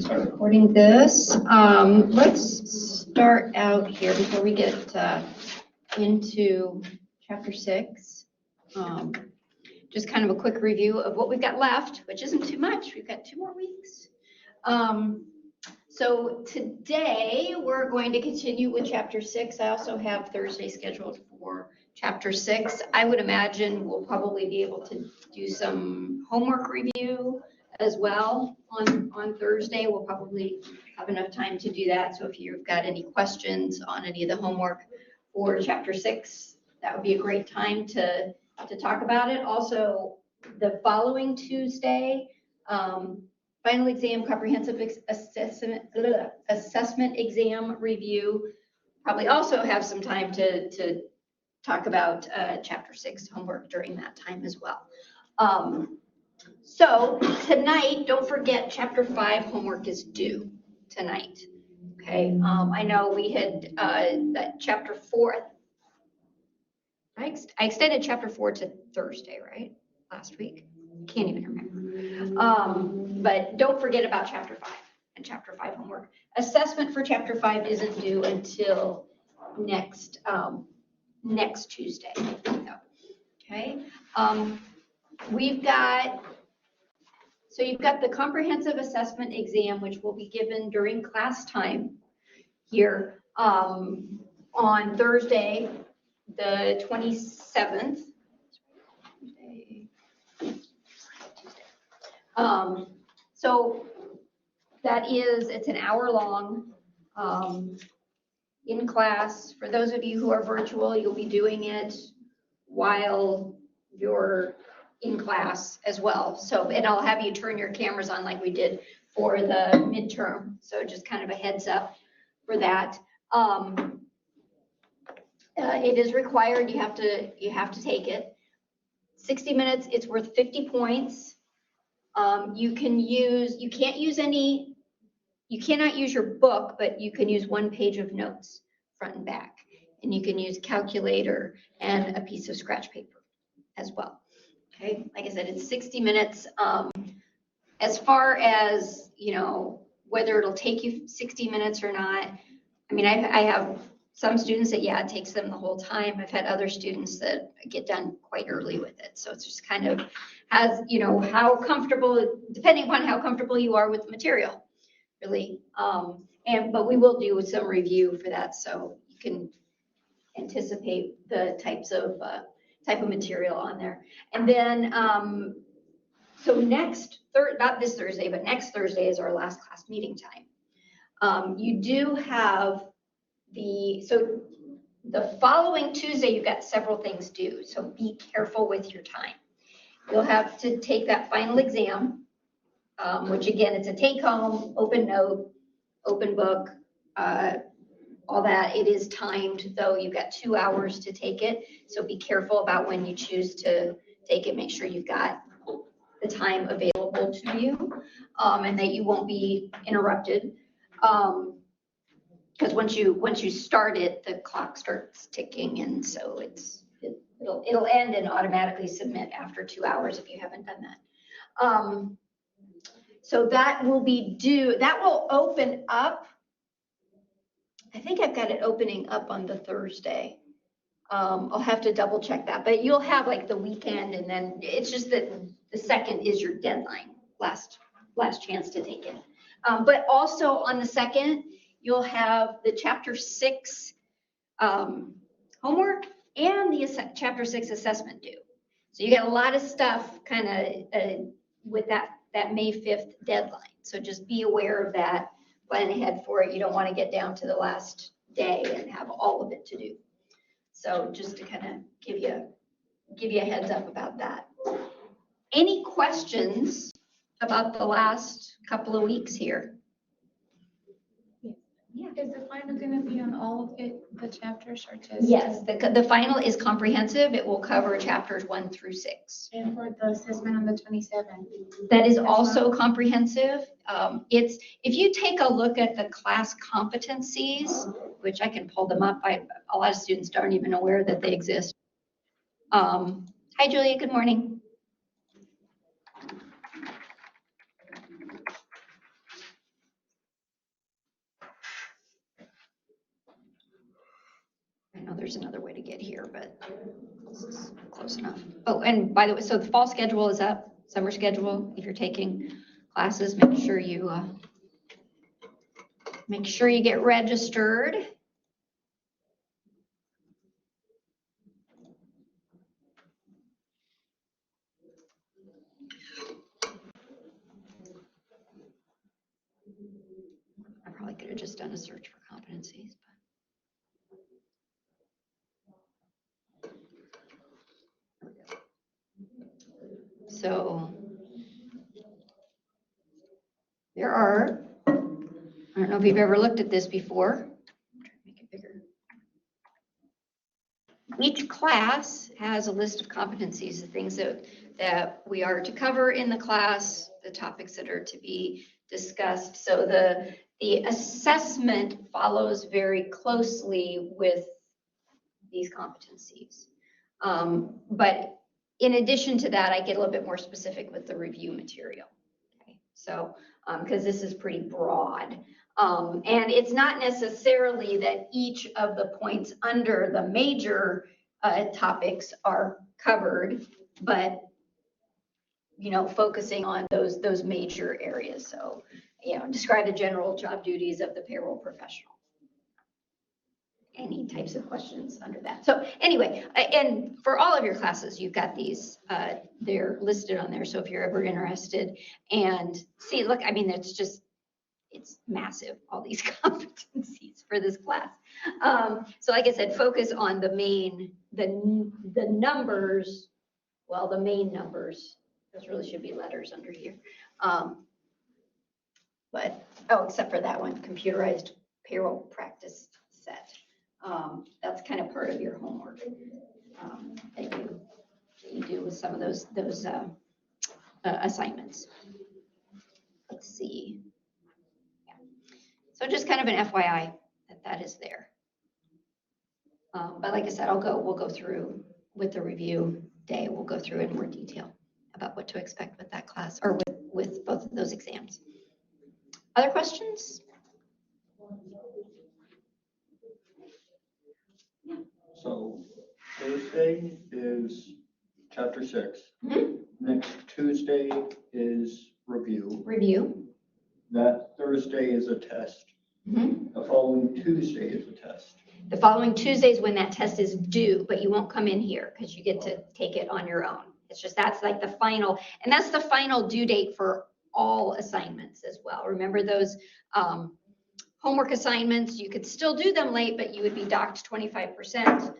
start recording this. Let's start out here before we get into chapter 6. Just kind of a quick review of what we've got left, which isn't too much. We've got 2 more weeks. So today we're going to continue with chapter 6. I also have Thursday scheduled for chapter 6. I would imagine we'll probably be able to do some homework review as well on Thursday. We'll probably have enough time to do that. So if you've got any questions on any of the homework for chapter 6, that would be a great time to talk about it. Also, the following Tuesday, final exam, comprehensive assessment exam review. Probably also have some time to talk about chapter 6 homework during that time as well. So tonight, don't forget chapter 5 homework is due tonight. Okay, I know we had that chapter 4. I extended chapter 4 to Thursday, right? Last week. Can't even remember. But don't forget about chapter 5 and chapter 5 homework. Assessment for chapter 5 isn't due until next Tuesday. Okay. You've got the comprehensive assessment exam, which will be given during class time here on Thursday, the 27th. So it's an hour long in class. For those of you who are virtual, you'll be doing it while you're in class as well. So, and I'll have you turn your cameras on like we did for the midterm. So just kind of a heads up for that. It is required. You have to take it. 60 minutes. It's worth 50 points. You cannot use your book, but you can use 1 page of notes front and back, and you can use a calculator and a piece of scratch paper as well. Okay, like I said, it's 60 minutes. As far as, whether it'll take you 60 minutes or not, I mean, I have some students that, it takes them the whole time. I've had other students that get done quite early with it. So it's just kind of how comfortable, depending upon how comfortable you are with the material, really. But we will do some review for that, so you can anticipate the type of material on there. And then, so not this Thursday, but next Thursday is our last class meeting time. You do have the following Tuesday, you've got several things due, so be careful with your time. You'll have to take that final exam, which again, it's a take home, open note, open book, all that. It is timed, though. You've got 2 hours to take it, so be careful about when you choose to take it. Make sure you've got the time available to you, and that you won't be interrupted. Because once you start it, the clock starts ticking, and so it'll end and automatically submit after 2 hours if you haven't done that. So that will be due. That will open up. I think I've got it opening up on the Thursday. I'll have to double check that, but you'll have like the weekend, and then it's just that the 2nd is your deadline, last chance to take it. But also on the 2nd, you'll have the chapter 6 homework and the chapter 6 assessment due. So you get a lot of stuff kind of with that May 5th deadline. So just be aware of that. Plan ahead for it. You don't want to get down to the last day and have all of it to do. So just to kind of give you a heads up about that. Any questions about the last couple of weeks here? Yeah. Is the final going to be on all of the chapters, or just? Yes, the final is comprehensive. It will cover chapters 1 through 6. And for the assessment on the 27th? That is also comprehensive. If you take a look at the class competencies, which I can pull them up, a lot of students aren't even aware that they exist. Hi, Julia. Good morning. there's another way to get here, but this is close enough. Oh, and by the way, so the fall schedule is up, summer schedule. If you're taking classes, make sure you get registered. I probably could have just done a search for competencies, but. So there are, I don't know if you've ever looked at this before. Make it bigger. Each class has a list of competencies, the things that we are to cover in the class, the topics that are to be discussed. So the assessment follows very closely with these competencies. But in addition to that, I get a little bit more specific with the review material. Okay, so because this is pretty broad. And it's not necessarily that each of the points under the major topics are covered, but focusing on those major areas. So, describe the general job duties of the payroll professional. Any types of questions under that. So anyway, and for all of your classes, you've got these, they're listed on there. So if you're ever interested and see, look, I mean, it's massive, all these competencies for this class. So like I said, focus on the numbers, well, the main numbers, those really should be letters under here. Except for that one, computerized payroll practice set. That's kind of part of your homework that you do with some of those assignments. Let's see. Yeah. So just kind of an FYI that is there. But like I said, we'll go through with the review day. We'll go through in more detail about what to expect with that class or with both of those exams. Other questions? So Thursday is chapter 6. Mm-hmm. Next Tuesday is review. Review. That Thursday is a test. Mm-hmm. The following Tuesday is a test. The following Tuesday is when that test is due, but you won't come in here because you get to take it on your own. It's just that's like the final, and that's the final due date for all assignments as well. Remember those homework assignments, you could still do them late, but you would be docked 25%.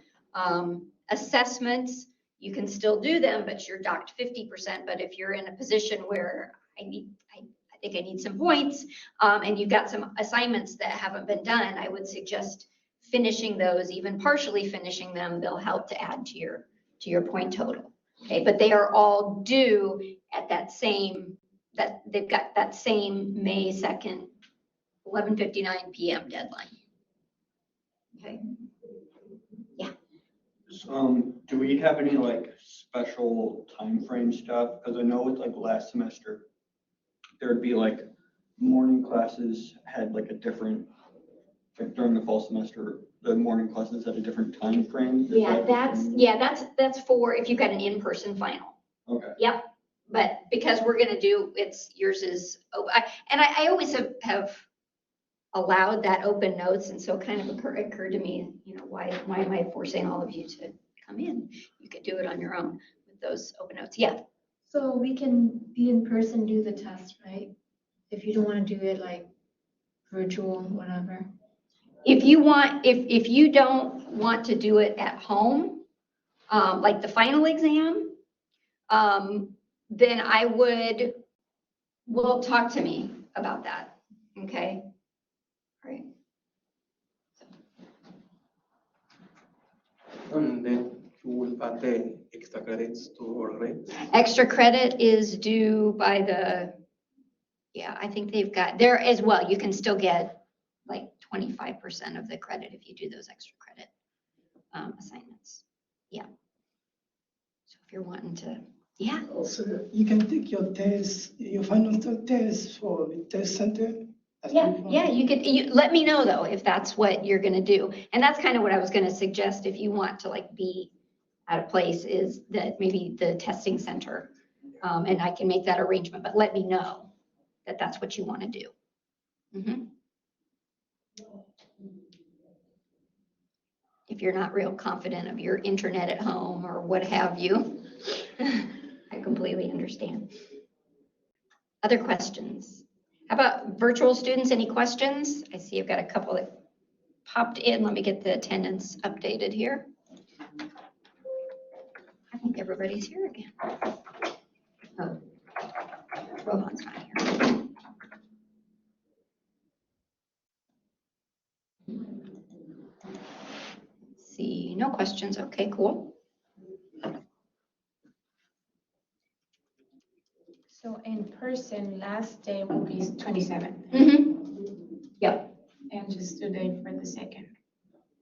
Assessments, you can still do them, but you're docked 50%. But if you're in a position where I think I need some points, and you've got some assignments that haven't been done, I would suggest finishing those, even partially finishing them. They'll help to add to your point total. Okay, but they are all due at they've got that same May 2nd, 11:59 p.m. deadline. Okay. Yeah. Do we have any special time frame stuff? Because I know with last semester, there'd be morning classes had a different, during the fall semester, the morning classes had a different time frame. That's for if you've got an in-person final. Okay. Yep. But because we're going to do yours is, I always have allowed that open notes, and so it kind of occurred to me, why am I forcing all of you to come in? You could do it on your own with those open notes. Yeah. So we can be in person, do the test, right? If you don't want to do it virtual, whatever. If you don't want to do it at home, like the final exam, then talk to me about that. Okay. Right. And then you will add the extra credits to our rates. Extra credit is due by I think they've got there as well. You can still get 25% of the credit if you do those extra credit assignments. Yeah. So if you're wanting to, yeah. Also, you can take your test, your final test for the test center Yeah, you let me know though, if that's what you're gonna do. And that's kind of what I was gonna suggest, if you want to like be at a place, is that maybe the testing center. And I can make that arrangement, but let me know that that's what you want to do. Mhm. If you're not real confident of your internet at home or what have you, I completely understand. Other questions? How about virtual students? Any questions? I see I've got a couple that popped in. Let me get the attendance updated here. I think everybody's here again. Oh, Rohan's not here. See, no questions. Okay, cool. So in person, last day will be 27th, Mm-hmm. Yep. and just today for the second.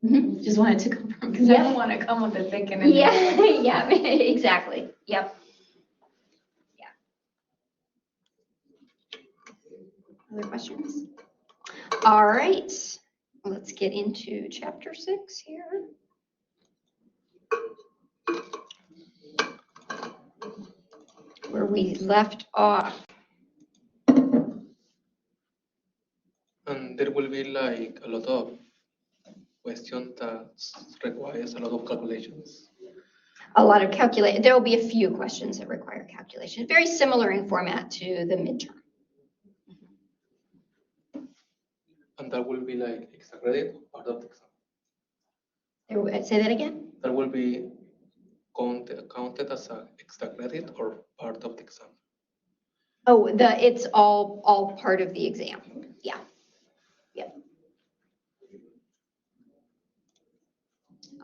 Mhm. Just wanted to confirm, because I Yeah. don't want to come on the second. And Yeah, then- yeah, exactly. Yep. Yeah. Other questions? All right, let's get into chapter 6 here. Where we left off. And there will be like a lot of questions that requires a lot of calculations. A lot of there will be a few questions that require calculation, very similar in format to the midterm. And that will be like extra credit or part of the exam. Say that again? That will be counted as an extra credit or part of the exam. Oh, it's all part of the exam. Yeah. Yep.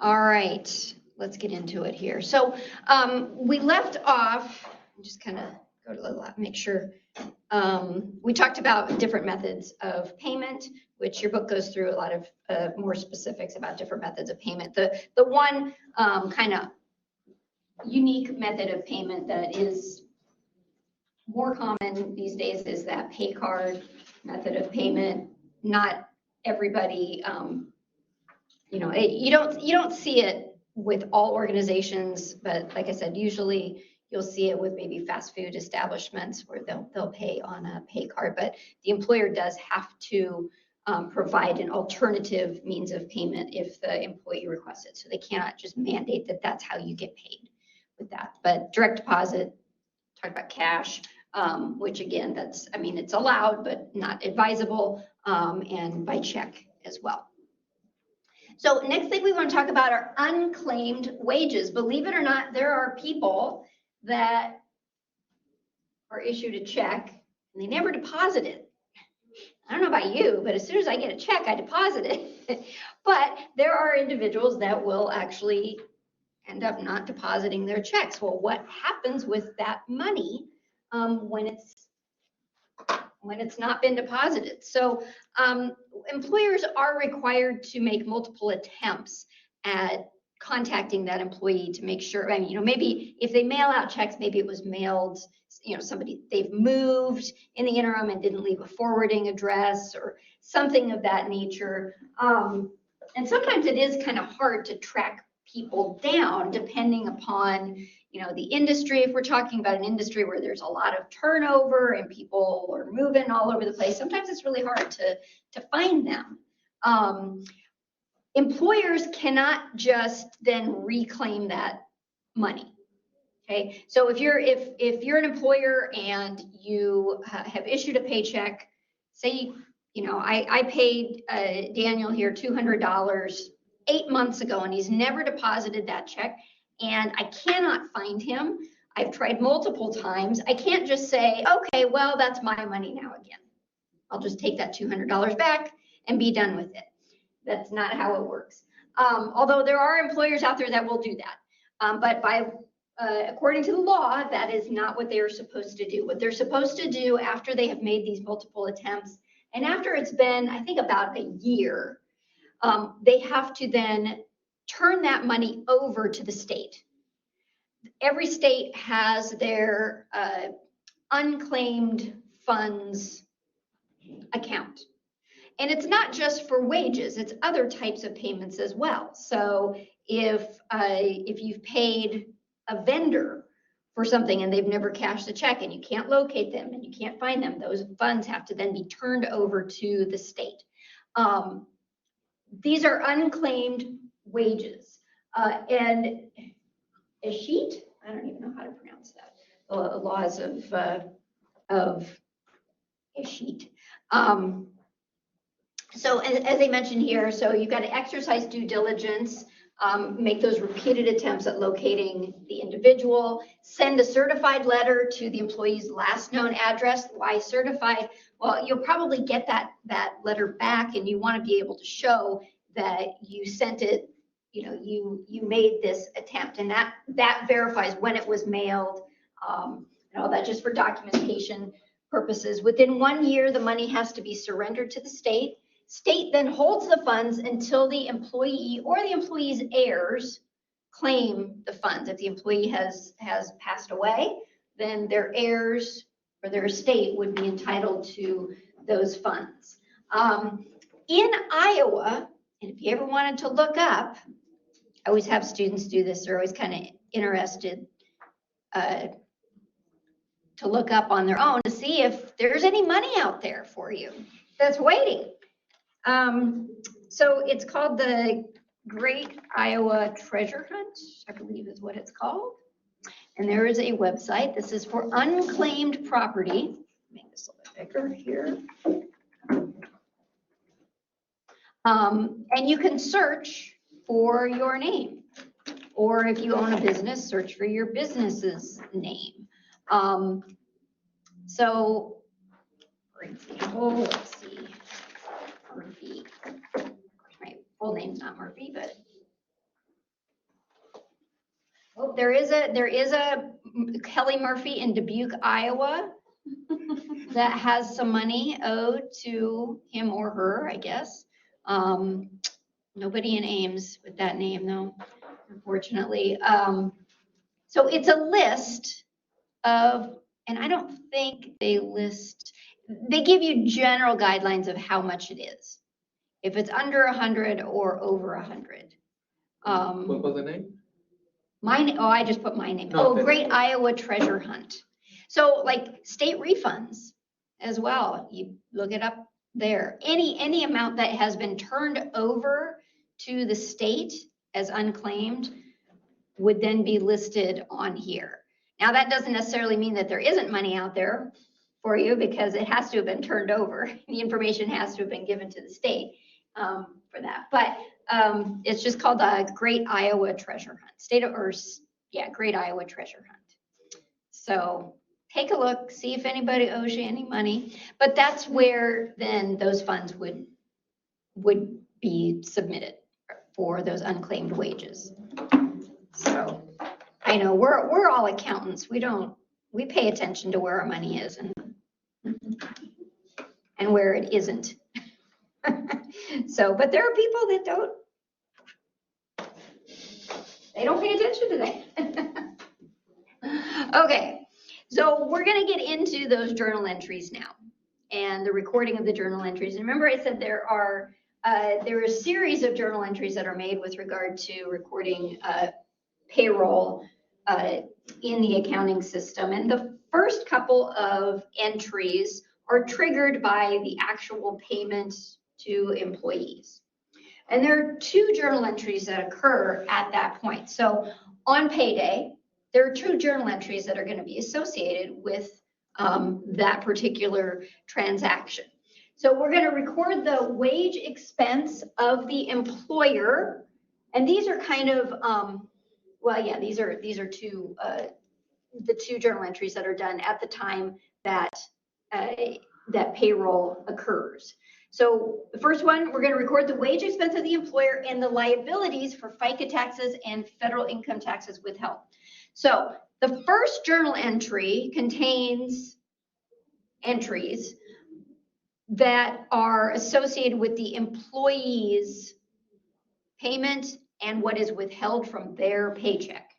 All right, let's get into it here. So we left off, just kind of go to the left, make sure. We talked about different methods of payment, which your book goes through a lot of more specifics about different methods of payment. The one kind of unique method of payment that is more common these days is that pay card method of payment. Not everybody, you don't see it with all organizations, but like I said, usually you'll see it with maybe fast food establishments where they'll pay on a pay card, but the employer does have to provide an alternative means of payment if the employee requests it. So they cannot just mandate that that's how you get paid with that. But direct deposit, talk about cash, which again, it's allowed, but not advisable, and by check as well. So next thing we want to talk about are unclaimed wages. Believe it or not, there are people that are issued a check and they never deposit it. I don't know about you, but as soon as I get a check, I deposit it. But there are individuals that will actually end up not depositing their checks. Well, what happens with that money when it's not been deposited? So employers are required to make multiple attempts at contacting that employee to make sure, maybe if they mail out checks, maybe it was mailed, they've moved in the interim and didn't leave a forwarding address or something of that nature. And sometimes it is kind of hard to track people down depending upon the industry. If we're talking about an industry where there's a lot of turnover and people are moving all over the place, sometimes it's really hard to find them. Employers cannot just then reclaim that money. Okay, so if you're an employer and you have issued a paycheck, say I paid Daniel here $200 8 months ago and he's never deposited that check, and I cannot find him. I've tried multiple times. I can't just say, okay, well, that's my money now again. I'll just take that $200 back and be done with it. That's not how it works. Although there are employers out there that will do that. But according to the law, that is not what they are supposed to do. What they're supposed to do after they have made these multiple attempts, and after it's been, I think, about a year, they have to then turn that money over to the state. Every state has their unclaimed funds account. And it's not just for wages, it's other types of payments as well. So if you've paid a vendor for something and they've never cashed a check and you can't locate them and you can't find them, those funds have to then be turned over to the state. These are unclaimed wages. And a sheet, I don't even know how to pronounce that, laws of a sheet. So as I mentioned here, so you've got to exercise due diligence, make those repeated attempts at locating the individual, send a certified letter to the employee's last known address. Why certified? Well, you'll probably get that letter back and you want to be able to show that you sent it, you made this attempt, and that verifies when it was mailed, and all that, just for documentation purposes. Within 1 year, the money has to be surrendered to the state. State then holds the funds until the employee or the employee's heirs claim the funds. If the employee has passed away, then their heirs or their estate would be entitled to those funds. In Iowa, and if you ever wanted to look up, I always have students do this, they're always kind of interested to look up on their own to see if there's any money out there for you that's waiting. So it's called the Great Iowa Treasure Hunt, I believe is what it's called. And there is a website. This is for unclaimed property. Make this a little bit bigger here. And you can search for your name. Or if you own a business, search for your business's name. So, for example, let's see. Murphy. My full name's not Murphy, but there is a Kelly Murphy in Dubuque, Iowa, that has some money owed to him or her, I guess. Nobody in Ames with that name, though, unfortunately. So it's a list of, and I don't think they list. They give you general guidelines of how much it is. If it's under 100 or over 100. What was the name? I just put my name. No, Great Iowa Treasure Hunt. So like state refunds as well. You look it up there. Any amount that has been turned over to the state as unclaimed would then be listed on here. Now that doesn't necessarily mean that there isn't money out there for you, because it has to have been turned over. The information has to have been given to the state for that. But it's just called the Great Iowa Treasure Hunt. Great Iowa Treasure Hunt. So take a look, see if anybody owes you any money. But that's where then those funds would be submitted for those unclaimed wages. So I know we're all accountants. We pay attention to where our money is and where it isn't. So, but there are people that don't pay attention to that. Okay, so we're going to get into those journal entries now and the recording of the journal entries. And remember, I said there are a series of journal entries that are made with regard to recording payroll in the accounting system. And the first couple of entries are triggered by the actual payment to employees. And there are two journal entries that occur at that point. So on payday, there are two journal entries that are going to be associated with that particular transaction. So we're going to record the wage expense of the employer. And these are kind of, these are two, the two journal entries that are done at the time that that payroll occurs. So the first one, we're going to record the wage expense of the employer and the liabilities for FICA taxes and federal income taxes withheld. So the first journal entry contains entries that are associated with the employee's payment and what is withheld from their paycheck.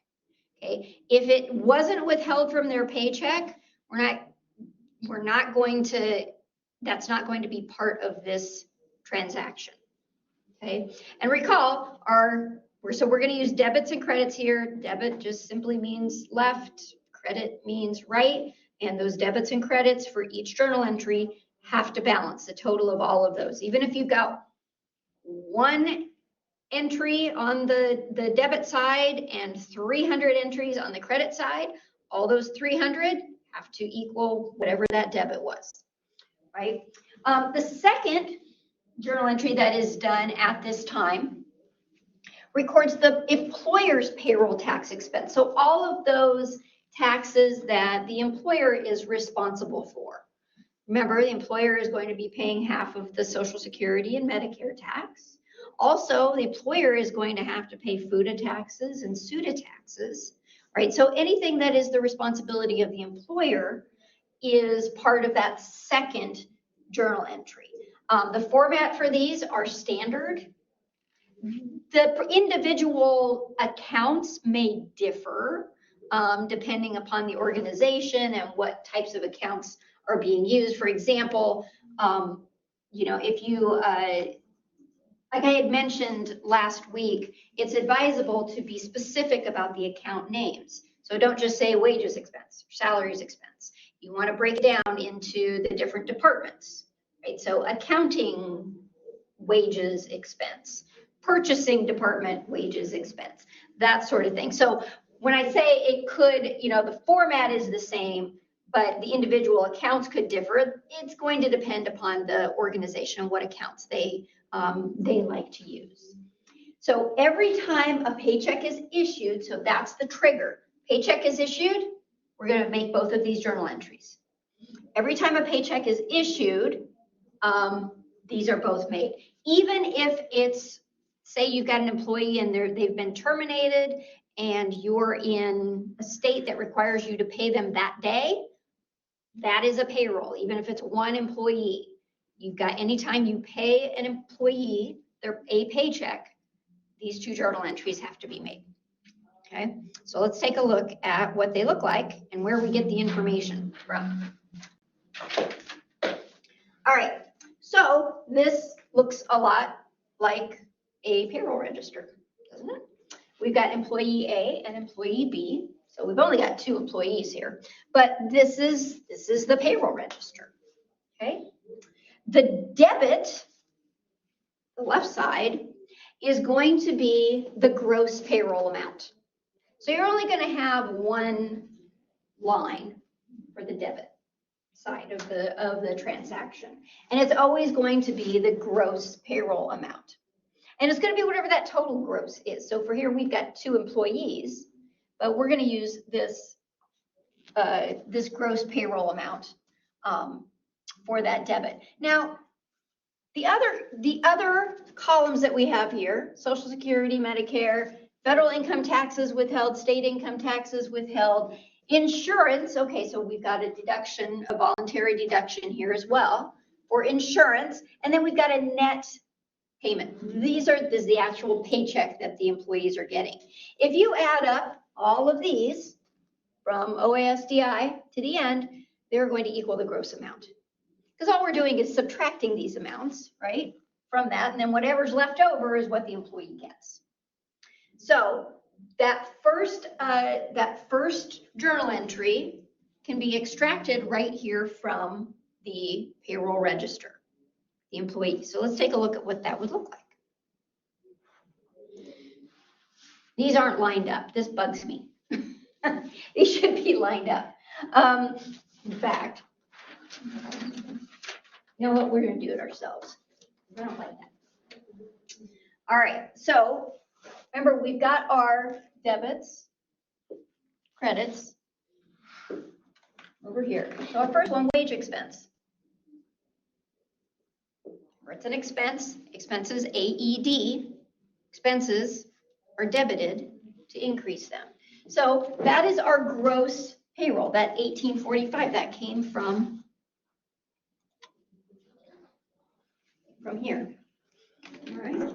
Okay, if it wasn't withheld from their paycheck, we're not going to That's not going to be part of this transaction. Okay, and recall so we're going to use debits and credits here. Debit just simply means left, credit means right, and those debits and credits for each journal entry have to balance the total of all of those. Even if you've got one entry on the debit side and 300 entries on the credit side, all those 300 have to equal whatever that debit was, right? The second journal entry that is done at this time records the employer's payroll tax expense. So all of those taxes that the employer is responsible for. Remember, the employer is going to be paying half of the Social Security and Medicare tax. Also, the employer is going to have to pay FUTA taxes and SUTA taxes, right? So anything that is the responsibility of the employer is part of that second journal entry. The format for these are standard. The individual accounts may differ depending upon the organization and what types of accounts are being used. For example, if you, like I had mentioned last week, it's advisable to be specific about the account names. So don't just say wages expense, or salaries expense. You want to break it down into the different departments, right? So accounting wages expense, purchasing department wages expense, that sort of thing. So when I say it could, the format is the same, but the individual accounts could differ, it's going to depend upon the organization and what accounts they like to use. So every time a paycheck is issued, so that's the trigger. Paycheck is issued, we're going to make both of these journal entries. Every time a paycheck is issued, these are both made. Even if it's, say you've got an employee and they've been terminated and you're in a state that requires you to pay them that day, that is a payroll, even if it's one employee. You've got, anytime you pay an employee a paycheck, these two journal entries have to be made. Okay, so let's take a look at what they look like and where we get the information from. All right, so this looks a lot like a payroll register, doesn't it? We've got employee A and employee B. So we've only got two employees here, but this is the payroll register, okay? The debit, the left side, is going to be the gross payroll amount. So you're only going to have one line for the debit side of the transaction. And it's always going to be the gross payroll amount. And it's going to be whatever that total gross is. So for here, we've got two employees, but we're going to use this gross payroll amount for that debit. Now, the other columns that we have here, Social Security, Medicare, federal income taxes withheld, state income taxes withheld, insurance. Okay, so we've got a deduction, a voluntary deduction here as well for insurance. And then we've got a net payment. This is the actual paycheck that the employees are getting. If you add up all of these from OASDI to the end, they're going to equal the gross amount. Because all we're doing is subtracting these amounts, right, from that, and then whatever's left over is what the employee gets. So that first journal entry can be extracted right here from the payroll register, the employee. So let's take a look at what that would look like. These aren't lined up. This bugs me. These should be lined up. In fact, you know what? We're going to do it ourselves. I don't like that. All right. So remember, we've got our debits, credits over here. So our first one, wage expense. It's an expense. Expenses, AED. Expenses are debited to increase them. So that is our gross payroll, that 1845 that came from here. All right.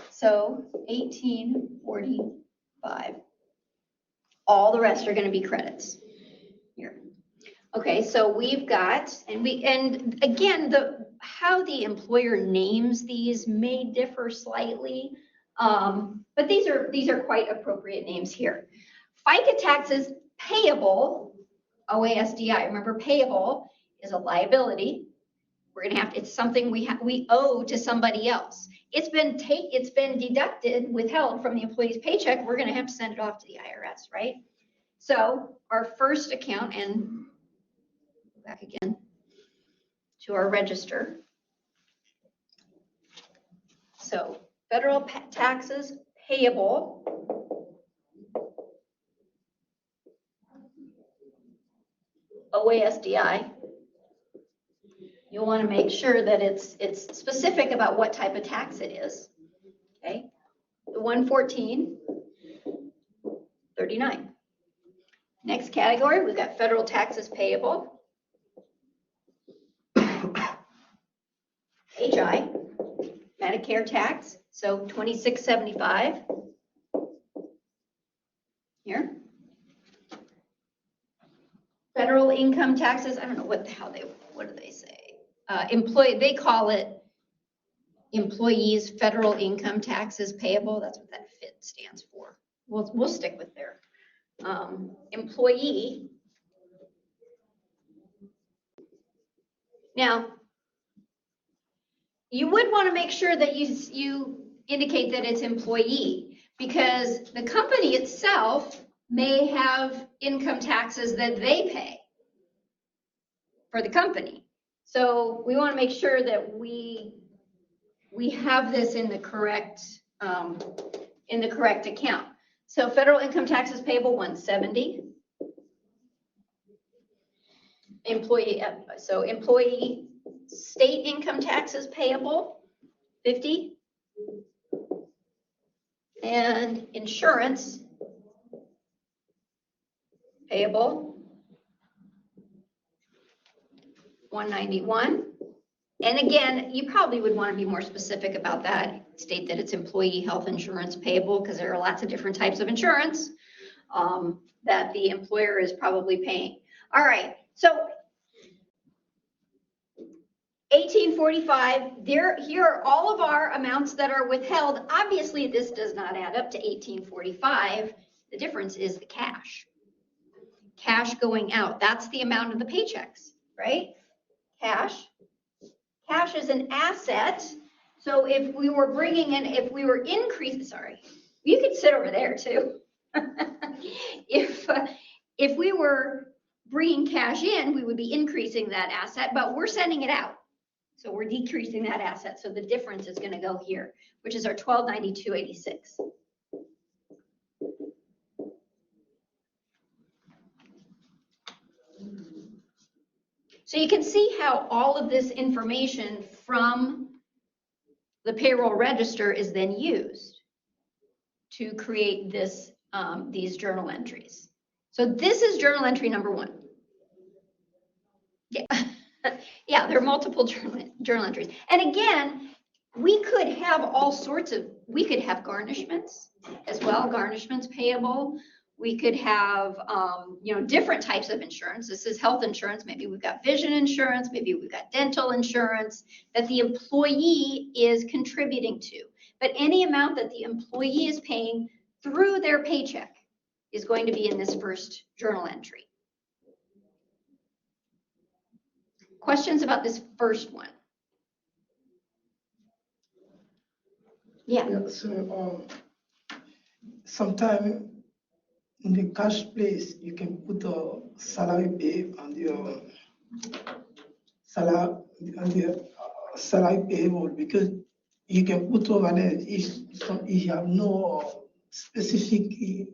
So 1845. All the rest are going to be credits here. Okay, so we've got, and again, how the employer names these may differ slightly, but these are quite appropriate names here. FICA taxes payable, OASDI, remember payable is a liability. We're gonna have, it's something we owe to somebody else. It's been deducted, withheld from the employee's paycheck. We're gonna have to send it off to the IRS, right? So our first account, and back again to our register. So federal taxes payable, OASDI. You'll want to make sure that it's specific about what type of tax it is. Okay, the 114.39. Next category, we've got federal taxes payable. HI, Medicare tax, so 2675 here. Federal income taxes, I don't know what do they say? They call it employees federal income taxes payable. That's what that FIT stands for. We'll stick with their employee. Now, you would want to make sure that you indicate that it's employee, because the company itself may have income taxes that they pay for the company. So we want to make sure that we have this in the correct account. So federal income taxes payable 170. Employee state income taxes payable 50. And insurance payable 191. And again, you probably would want to be more specific about that. State that it's employee health insurance payable, because there are lots of different types of insurance that the employer is probably paying. All right, so 1845, here are all of our amounts that are withheld. Obviously, this does not add up to 1845. The difference is the cash. Cash going out, that's the amount of the paychecks, right? Cash is an asset. So if we were increasing, sorry, you could sit over there too. If we were bringing cash in, we would be increasing that asset, but we're sending it out. So we're decreasing that asset. So the difference is going to go here, which is our 1292.86. So you can see how all of this information from the payroll register is then used to create this, these journal entries. So this is journal entry number 1. Yeah, yeah, there are multiple journal entries. And again, we could have all sorts of, we could have garnishments as well, garnishments payable. We could have, different types of insurance. This is health insurance. Maybe we've got vision insurance. Maybe we've got dental insurance that the employee is contributing to. But any amount that the employee is paying through their paycheck is going to be in this first journal entry. Questions about this first one? Yeah. So sometime in the cash place, you can put a salary pay on your salary payable, because you can put over there if you have no specific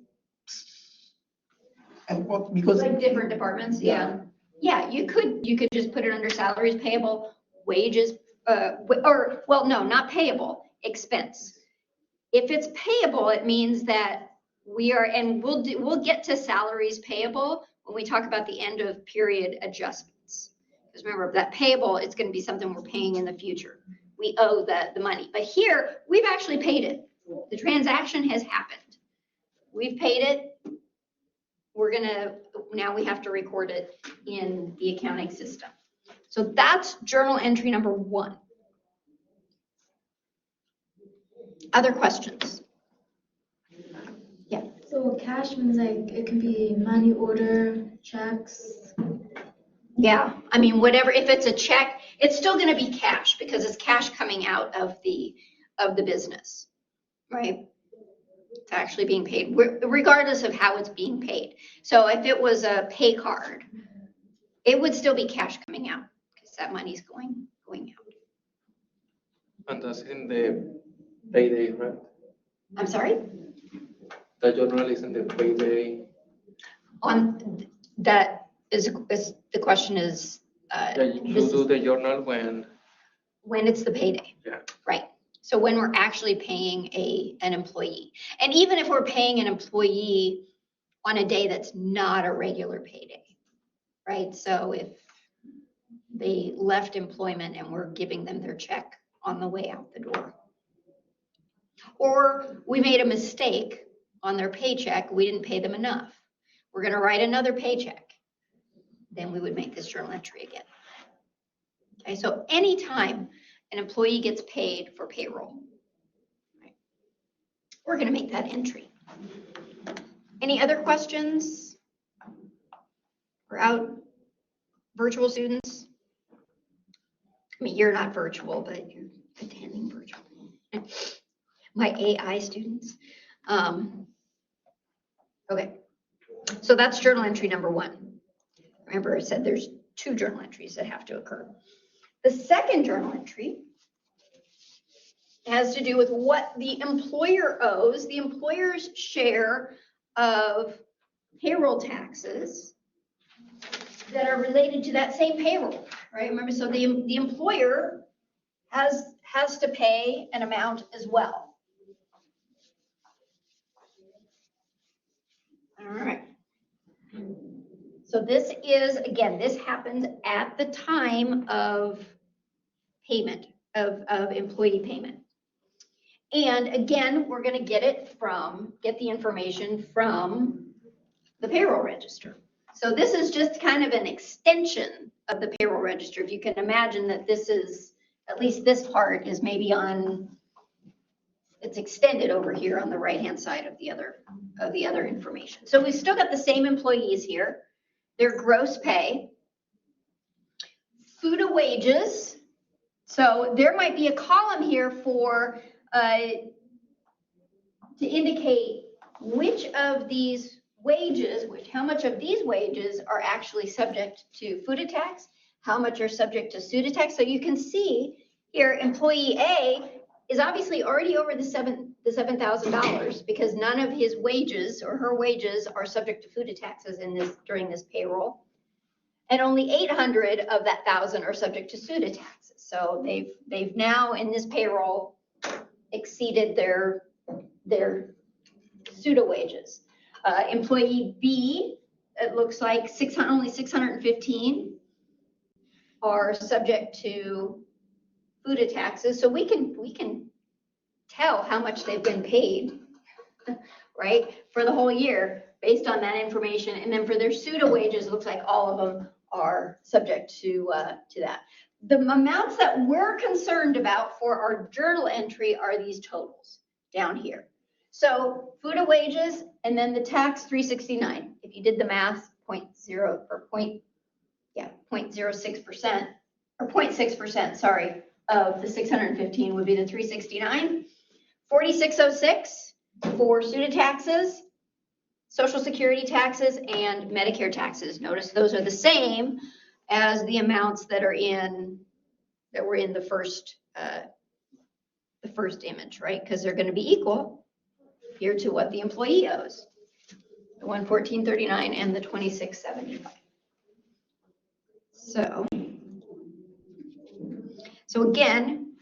and what, because Like different departments, yeah. Yeah, you could just put it under salaries payable, wages, not payable, expense. If it's payable, it means that we are, and we'll get to salaries payable when we talk about the end of period adjustments. Because remember, that payable, it's going to be something we're paying in the future. We owe the money. But here, we've actually paid it. The transaction has happened. We've paid it. now we have to record it in the accounting system. So that's journal entry number 1. Other questions? So cash means like it can be money order, checks. Yeah, I mean, whatever, if it's a check, it's still gonna be cash because it's cash coming out of the business, right? It's actually being paid, regardless of how it's being paid. So if it was a pay card, it would still be cash coming out because that money's going out. And that's in the payday, right? I'm sorry? The journal is in the payday. On, that is the question is, Yeah, you this do is the journal when, it's the payday. yeah. Right. So when we're actually paying an employee. And even if we're paying an employee on a day that's not a regular payday, right? So if they left employment and we're giving them their check on the way out the door. Or we made a mistake on their paycheck, we didn't pay them enough. We're gonna write another paycheck. Then we would make this journal entry again. Okay, so anytime an employee gets paid for payroll, right, we're gonna make that entry. Any other questions? We're out, virtual students? I mean, you're not virtual, but you're attending virtual. My AI students. Okay, so that's journal entry number 1. Remember I said there's 2 journal entries that have to occur. The second journal entry has to do with what the employer owes, the employer's share of payroll taxes that are related to that same payroll, right? Remember, so the employer has to pay an amount as well. All right. So this is, again, this happens at the time of payment, of employee payment. And again, we're gonna get the information from the payroll register. So this is just kind of an extension of the payroll register. If you can imagine that this is, at least this part is maybe it's extended over here on the right-hand side of the other information. So we've still got the same employees here, their gross pay, FUTA wages. So there might be a column here for, to indicate which of these wages, how much of these wages are actually subject to FUTA tax, how much are subject to SUTA tax. So you can see here, employee A is obviously already over the $7,000 because none of his wages or her wages are subject to FUTA taxes during this payroll. And only 800 of that 1,000 are subject to SUTA taxes. So they've now in this payroll exceeded their SUTA wages. Employee B, it looks like only 615 are subject to FUTA taxes. So we can tell how much they've been paid, right, for the whole year based on that information. And then for their SUTA wages, it looks like all of them are subject to that. The amounts that we're concerned about for our journal entry are these totals down here. So FUTA wages and then the tax 369. If you did the math, 0.06% or 0.6%, sorry, of the 615 would be the 369. 4606 for SUTA taxes, Social Security taxes, and Medicare taxes. Notice those are the same as the amounts that were in the first image, right? Because they're going to be equal here to what the employee owes, the 114.39 and the 26.75. So again,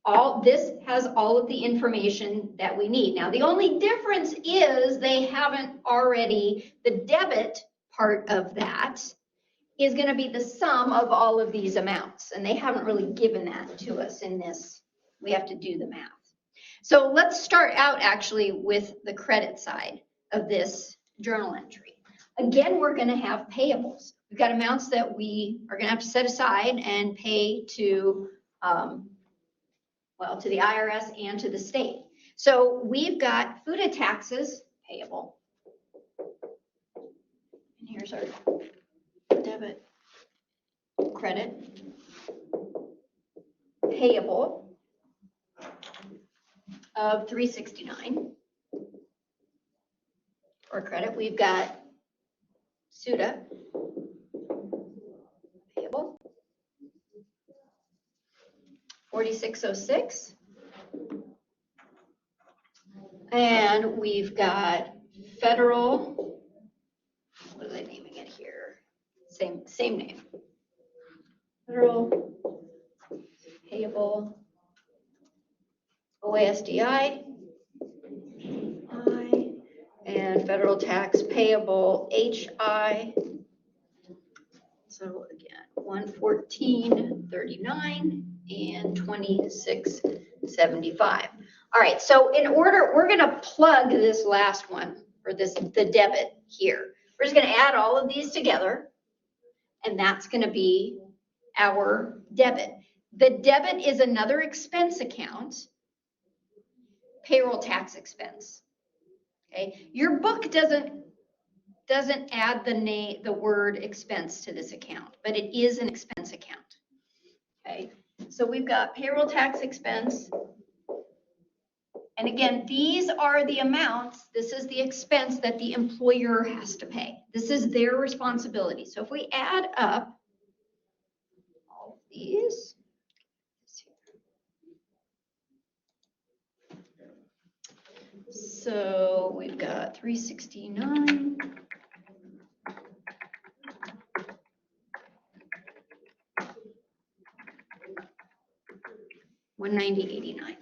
all this has all of the information that we need. Now, the only difference is they haven't already, the debit part of that is going to be the sum of all of these amounts, and they haven't really given that to us in this. We have to do the math. So let's start out actually with the credit side of this journal entry. Again, we're gonna have payables. We've got amounts that we are gonna have to set aside and pay to, well, to the IRS and to the state. So we've got FUTA taxes payable. And here's our debit, credit, payable of $369. For credit, we've got SUTA payable, $4606. And we've got federal, what are they naming it here? Same name. Federal payable OASDI, and federal tax payable HI. So again, 114.39 and 26.75. All right, so in order, we're gonna plug this last one, or the debit here. We're just gonna add all of these together, and that's gonna be our debit. The debit is another expense account, payroll tax expense. Okay, your book doesn't add the word expense to this account, but it is an expense account. Okay, so we've got payroll tax expense. And again, these are the amounts, this is the expense that the employer has to pay. This is their responsibility. So if we add up all of these, so we've got 369. $190.89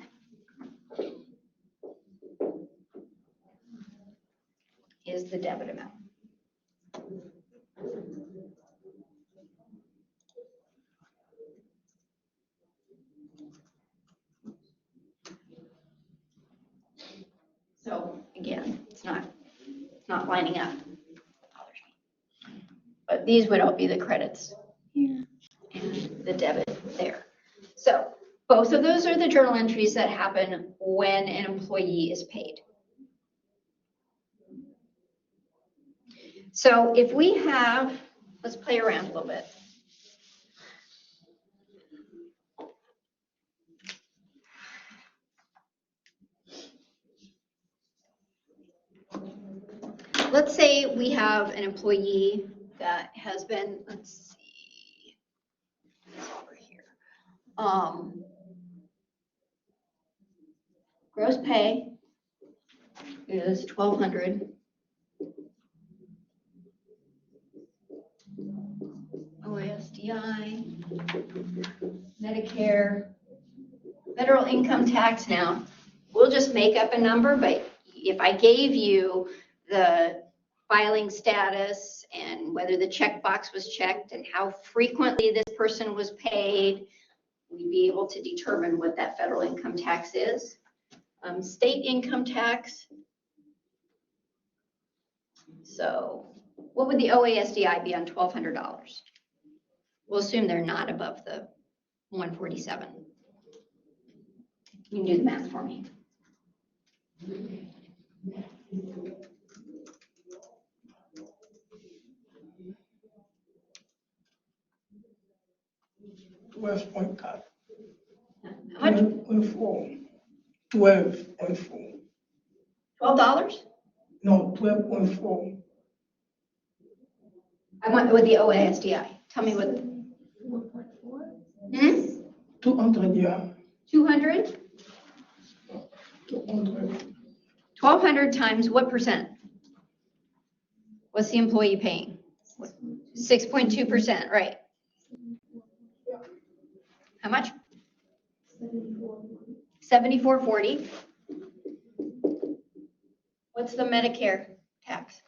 is the debit amount. So again, it's not lining up. But these would all be the credits here and the debit there. So both of those are the journal entries that happen when an employee is paid. So if we have, let's play around a little bit. Let's say we have an employee that has been, let's see, over here. Gross pay is $1,200. OASDI, Medicare, federal income tax. Now, we'll just make up a number, but if I gave you the filing status and whether the checkbox was checked and how frequently this person was paid, we'd be able to determine what that federal income tax is. State income tax. So what would the OASDI be on $1,200? We'll assume they're not above the 147. You can do the math for me. How much? How much? 12.4. 12.4. $12? No, 12.4. I want with the OASDI. Tell me what. 200, yeah. 200? 200. 1,200 times what percent? What's the employee paying? 6.2%, right? How much? 74.40. What's the Medicare tax?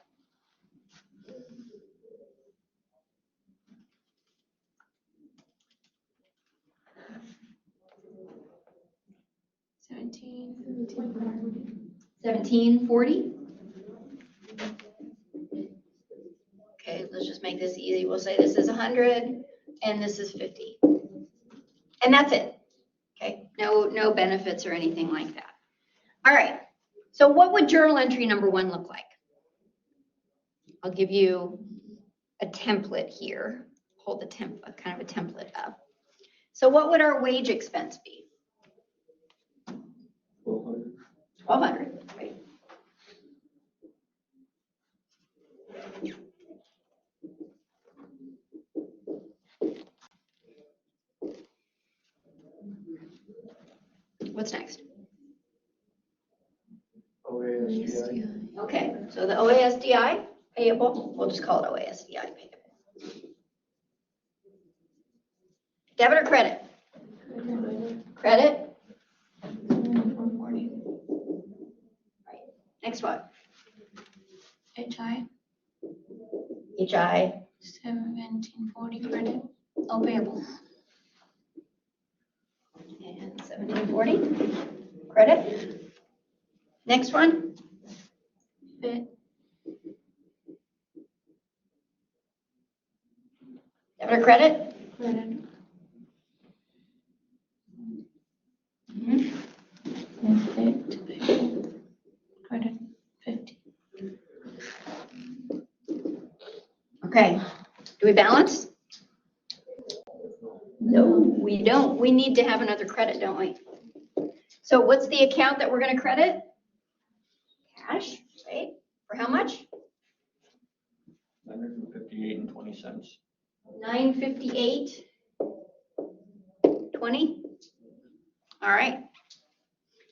$17.40. this easy. We'll say this is 100 and this is 50. And that's it. Okay, no benefits or anything like that. All right, so what would journal entry number 1 look like? I'll give you a template here. Hold the kind of a template up. So what would our wage expense be? 1,200. 1,200, right? What's next? OASDI. Okay, so the OASDI payable, we'll just call it OASDI payable. Debit or credit? Credit. Right. Next one. HI, HI. 1740 credit, all payable. And 1740. Credit. Next one. Fit, Debit or credit? credit, Mhm. and fit, payable, credit, 50. Okay. Do we balance? No, we don't. We need to have another credit, don't we? So what's the account that we're going to credit? Cash, right? For how much? 958 and 20 cents. 958, 20. All right.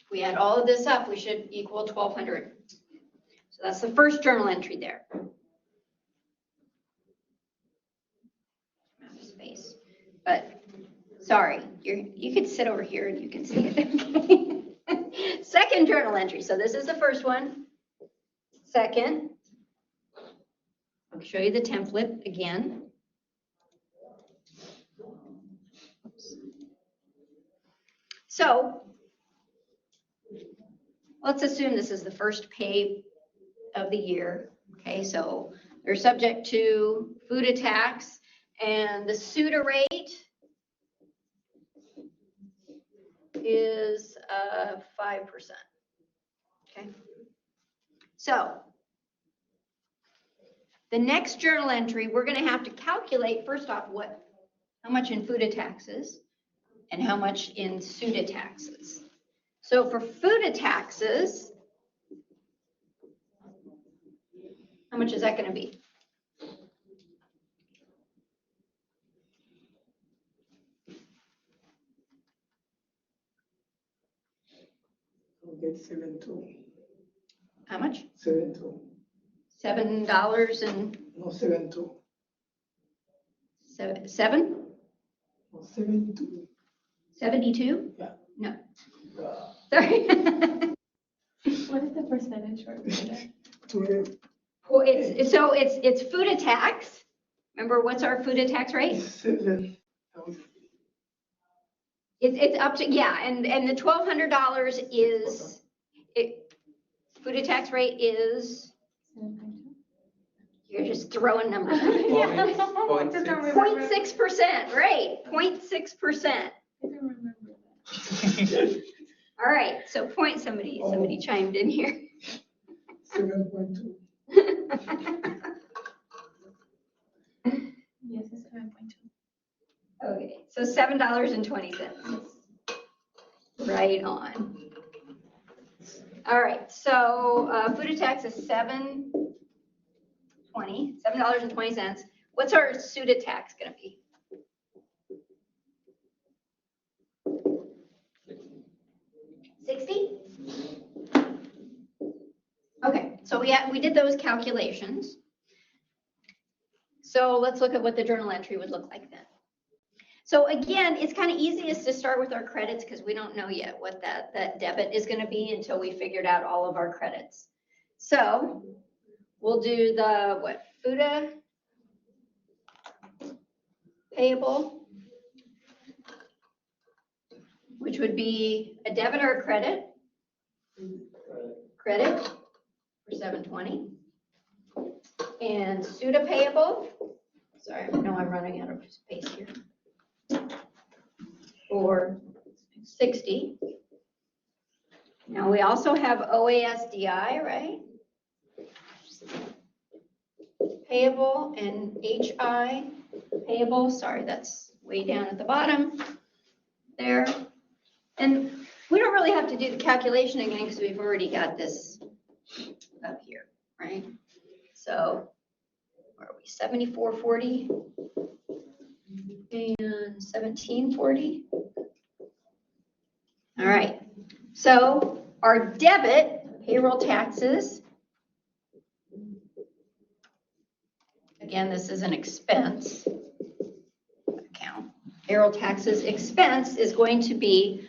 If we add all of this up, we should equal 1,200. So that's the first journal entry there. Out of space. But sorry, you could sit over here and you can see it. Second journal entry. So this is the first one. Second, I'll show you the template again. So let's assume this is the first pay of the year. Okay, so they're subject to FUTA tax, and the SUTA rate is 5%. Okay, so the next journal entry, we're going to have to calculate first off how much in FUTA taxes and how much in SUTA taxes. So for FUTA taxes, how much is that going to be? I'll get 7.2. How much? 7.2. $7 and No, 7.2. seven? No, 7.2. 72? Yeah. No, Uh, sorry. What is the percentage for credit? 12. Well, it's FUTA tax. Remember, what's our FUTA tax rate? 7. It's up to, yeah, and the $1,200 is, FUTA tax rate is, 7.2? you're just throwing numbers out. Point I don't six. remember. 0.6%, right, 0.6%. I don't remember that. All right, so somebody chimed in here. 7.2. Yes, it's 7.2. Okay, so $7.20. Right on. All right, so FUTA tax is $7.20. What's our SUTA tax gonna be? 60? Okay, so we did those calculations. So let's look at what the journal entry would look like then. So again, it's kind of easiest to start with our credits because we don't know yet what that debit is going to be until we figured out all of our credits. So we'll do the FUTA payable, which would be a debit or a credit. Credit for 720. And SUTA payable Sorry, I know I'm running out of space here. For 60. Now we also have OASDI, right? Payable and HI payable, sorry, that's way down at the bottom there. And we don't really have to do the calculation again because we've already got this up here, right? So where are we, 7440 and 1740? All right, so our debit payroll taxes, again, this is an expense account. Payroll taxes expense is going to be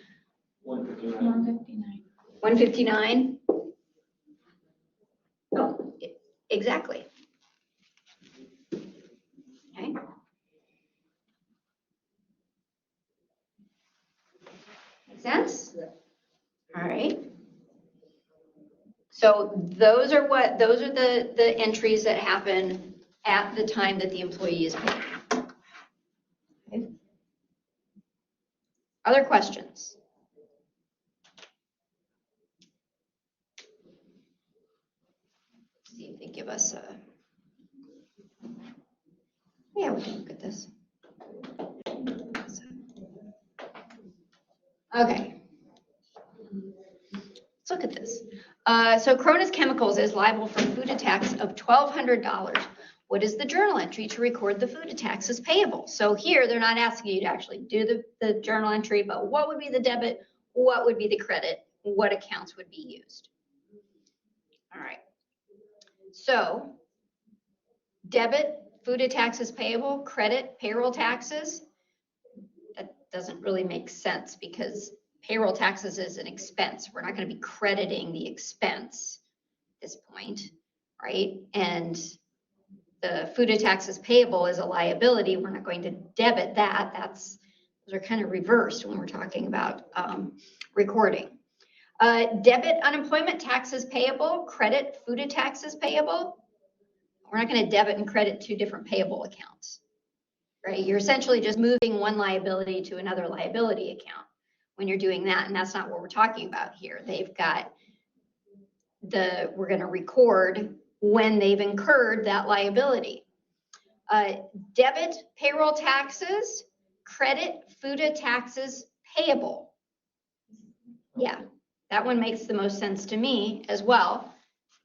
159. 159. Oh, exactly. Okay. Make sense? All right. So those are the entries that happen at the time that the employee is paid. Okay. Other questions? See if they give us a, yeah, we can look at this. Okay. Let's look at this. So Cronus Chemicals is liable for food tax of $1,200. What is the journal entry to record the food taxes payable? So here, they're not asking you to actually do the journal entry, but what would be the debit? What would be the credit? What accounts would be used? All right. So debit, food taxes payable, credit, payroll taxes. That doesn't really make sense because payroll taxes is an expense. We're not going to be crediting the expense at this point, right? And the food taxes payable is a liability. We're not going to debit that. Those are kind of reversed when we're talking about recording. Debit unemployment taxes payable, credit food taxes payable. We're not going to debit and credit two different payable accounts, right? You're essentially just moving one liability to another liability account when you're doing that, and that's not what we're talking about here. They've got we're going to record when they've incurred that liability. Debit payroll taxes, credit food taxes payable. Yeah, that one makes the most sense to me as well.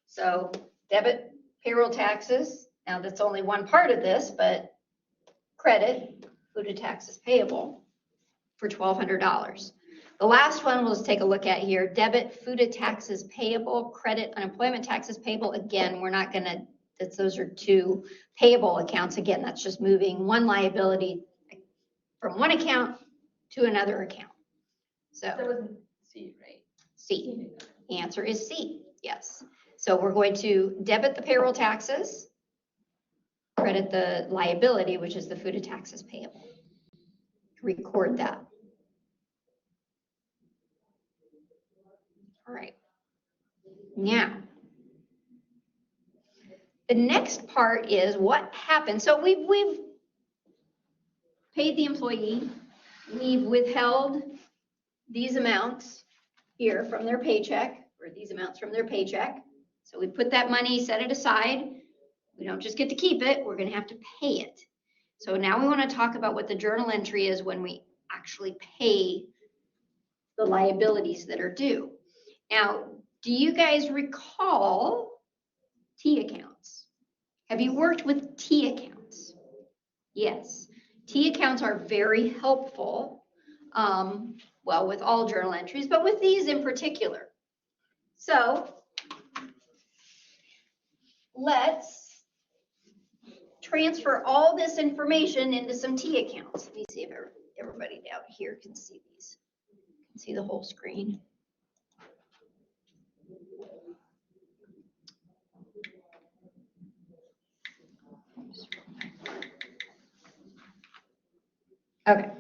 So debit payroll taxes, now that's only one part of this, but credit food taxes payable for $1,200. The last one we'll just take a look at here, debit food taxes payable, credit unemployment taxes payable. Again, we're not going to, those are two payable accounts. Again, that's just moving one liability from one account to another account. That So was C, right? C. The answer is C, yes. So we're going to debit the payroll taxes, credit the liability, which is the food taxes payable. Record that. All right. Now, the next part is what happens. So we've paid the employee, we've withheld these amounts here from their paycheck, or these amounts from their paycheck. So we put that money, set it aside. We don't just get to keep it, we're going to have to pay it. So now we want to talk about what the journal entry is when we actually pay the liabilities that are due. Now, do you guys recall T accounts? Have you worked with T accounts? Yes. T accounts are very helpful, well, with all journal entries, but with these in particular. So let's transfer all this information into some T accounts. Let me see if everybody down here can see these, can see the whole screen. Okay.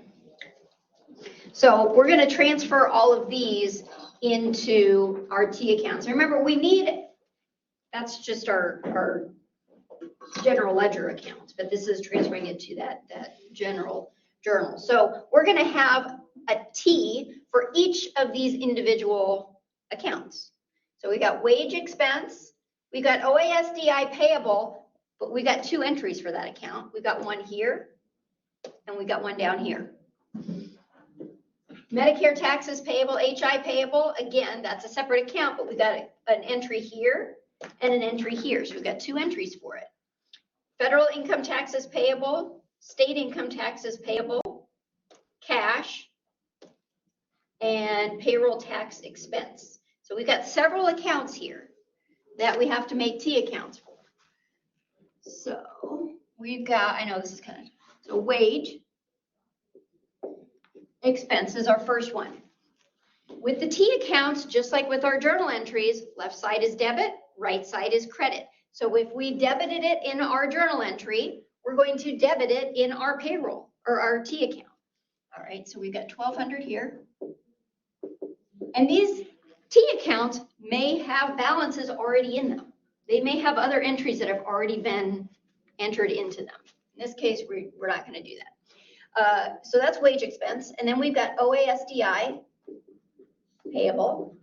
So we're going to transfer all of these into our T accounts. Remember, we need, that's just our general ledger account. but this is transferring it to that general journal. So we're gonna have a T for each of these individual accounts. So we got wage expense, we got OASDI payable, but we got 2 entries for that account. We got one here and we got one down here. Medicare taxes payable, HI payable, again, that's a separate account, but we got an entry here and an entry here. So we've got 2 entries for it. Federal income taxes payable, state income taxes payable, cash, and payroll tax expense. So we've got several accounts here that we have to make T accounts for. So we've got, I know this is kind of, so wage expense is our first one. With the T accounts, just like with our journal entries, left side is debit, right side is credit. So if we debited it in our journal entry, we're going to debit it in our payroll or our T account. All right, so we've got 1,200 here. And these T accounts may have balances already in them. They may have other entries that have already been entered into them. In this case, we're not going to do that. So that's wage expense. And then we've got OASDI payable.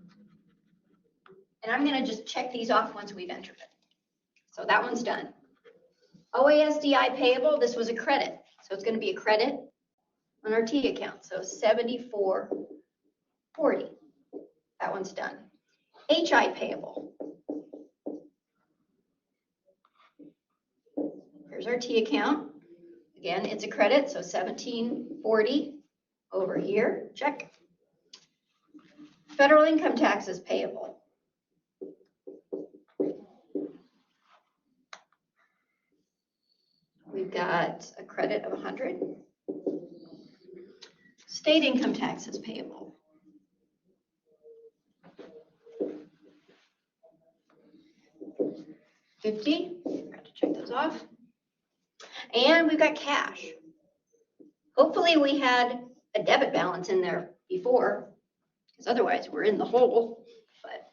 And I'm going to just check these off once we've entered it. So that one's done. OASDI payable, this was a credit. So it's going to be a credit on our T account. So 7440. That one's done. HI payable. Here's our T account. Again, it's a credit, so 1740 over here. Check. Federal income taxes payable. We've got a credit of 100. State income taxes payable. $50. Forgot to check those off. And we've got cash. Hopefully we had a debit balance in there before, because otherwise we're in the hole. But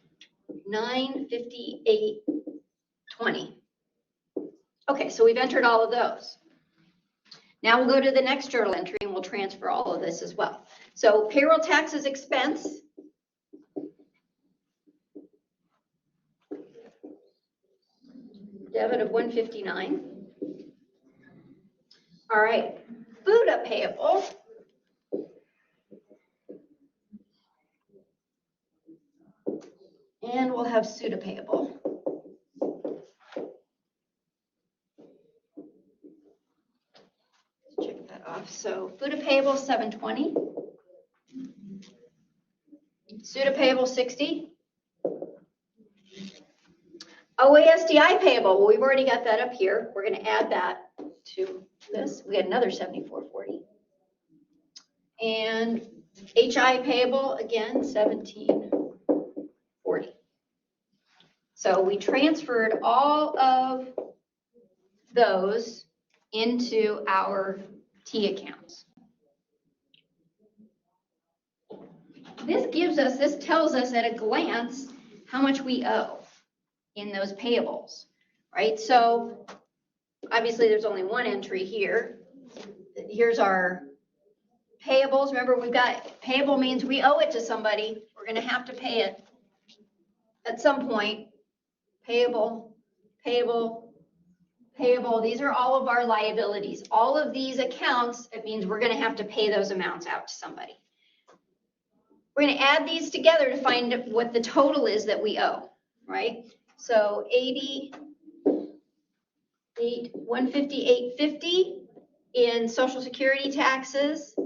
$958.20. Okay, so we've entered all of those. Now we'll go to the next journal entry and we'll transfer all of this as well. So payroll taxes expense. Debit of 159. All right, FUTA payable. And we'll have SUTA payable. Let's check that off. So FUTA payable 720. SUTA payable 60. OASDI payable, well, we've already got that up here. We're going to add that to this. We had another 7440. And HI payable, again, 1740. So we transferred all of those into our T accounts. This tells us at a glance how much we owe in those payables, right? So obviously there's only one entry here. Here's our payables. Remember, we've got payable means we owe it to somebody. We're going to have to pay it at some point. Payable, payable, payable. These are all of our liabilities. All of these accounts, it means we're going to have to pay those amounts out to somebody. We're going to add these together to find what the total is that we owe, right? So 158.50 in Social Security taxes.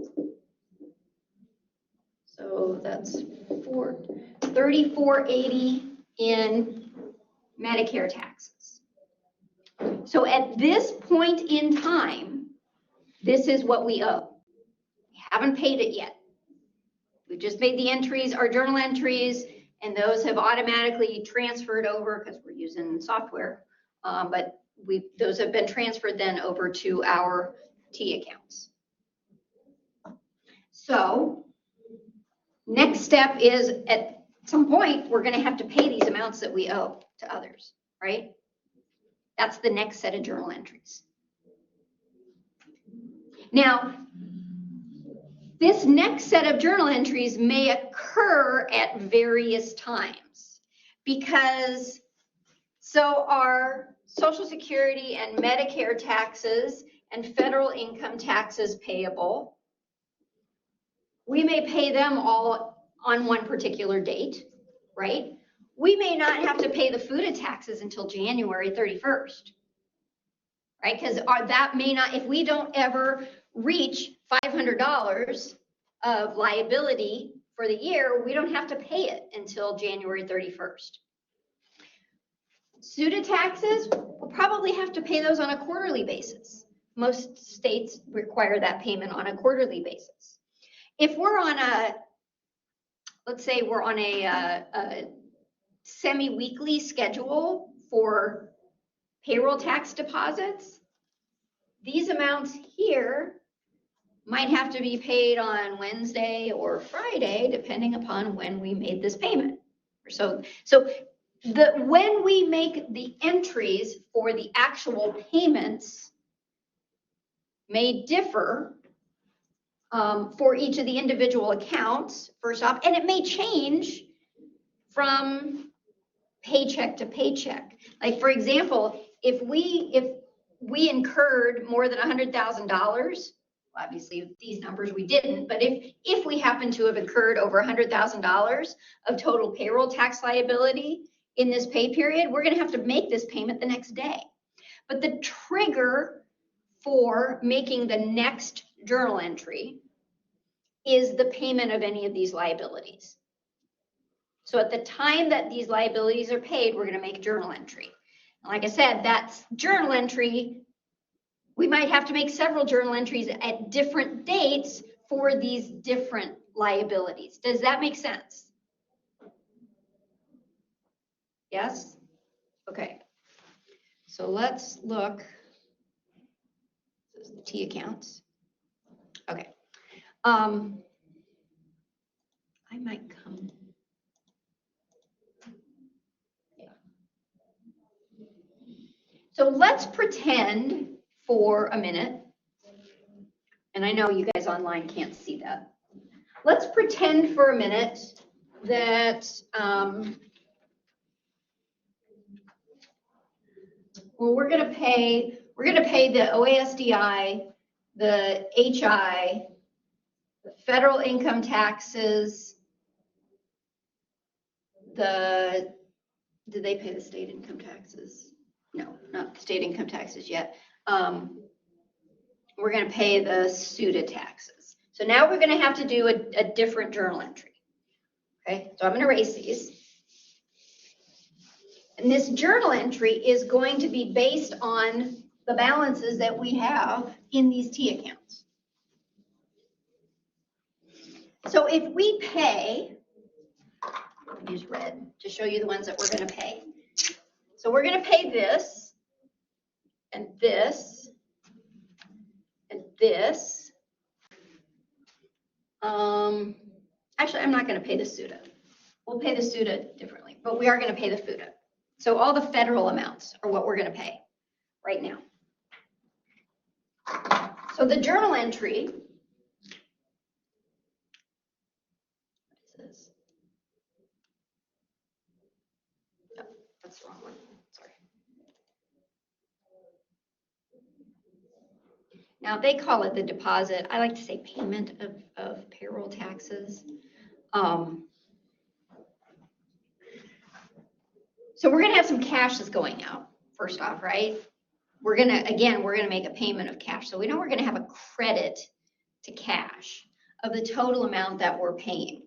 So that's $34.80 in Medicare taxes. So at this point in time, this is what we owe. We haven't paid it yet. We just made the entries, our journal entries, and those have automatically transferred over because we're using software. But those have been transferred then over to our T accounts. So next step is at some point, we're going to have to pay these amounts that we owe to others, right? That's the next set of journal entries. Now, this next set of journal entries may occur at various times because so our Social Security and Medicare taxes and federal income taxes payable, we may pay them all on one particular date, right? We may not have to pay the FUTA taxes until January 31st, right? Because that may not, if we don't ever reach $500 of liability for the year, we don't have to pay it until January 31st. SUTA taxes, we'll probably have to pay those on a quarterly basis. Most states require that payment on a quarterly basis. If we're on a, let's say we're on a semi-weekly schedule for payroll tax deposits, these amounts here might have to be paid on Wednesday or Friday, depending upon when we made this payment. So when we make the entries for the actual payments may differ for each of the individual accounts, first off, and it may change from paycheck to paycheck. Like, for example, if we incurred more than $100,000, obviously these numbers we didn't, but if we happen to have incurred over $100,000 of total payroll tax liability in this pay period, we're going to have to make this payment the next day. But the trigger for making the next journal entry is the payment of any of these liabilities. So at the time that these liabilities are paid, we're going to make a journal entry. Like I said, that's journal entry. We might have to make several journal entries at different dates for these different liabilities. Does that make sense? Yes? Okay. So let's look. This is the T accounts. Okay. I might come. Yeah. So let's pretend for a minute, and I know you guys online can't see that. Let's pretend for a minute that well, we're going to pay the OASDI, the HI, the federal income taxes, did they pay the state income taxes? No, not the state income taxes yet. We're going to pay the SUTA taxes. So now we're going to have to do a different journal entry. Okay, so I'm going to erase these. And this journal entry is going to be based on the balances that we have in these T accounts. So if we pay, use red to show you the ones that we're going to pay. So we're going to pay this, and this, and this. Actually, I'm not going to pay the SUTA. We'll pay the SUTA differently, but we are going to pay the FUTA. So all the federal amounts are what we're going to pay right now. So the journal entry, what is this? Oh, that's the wrong one. Sorry. Now they call it the deposit. I like to say payment of payroll taxes. So we're going to have some cash that's going out, first off, right? We're going to make a payment of cash. So we know we're going to have a credit to cash of the total amount that we're paying.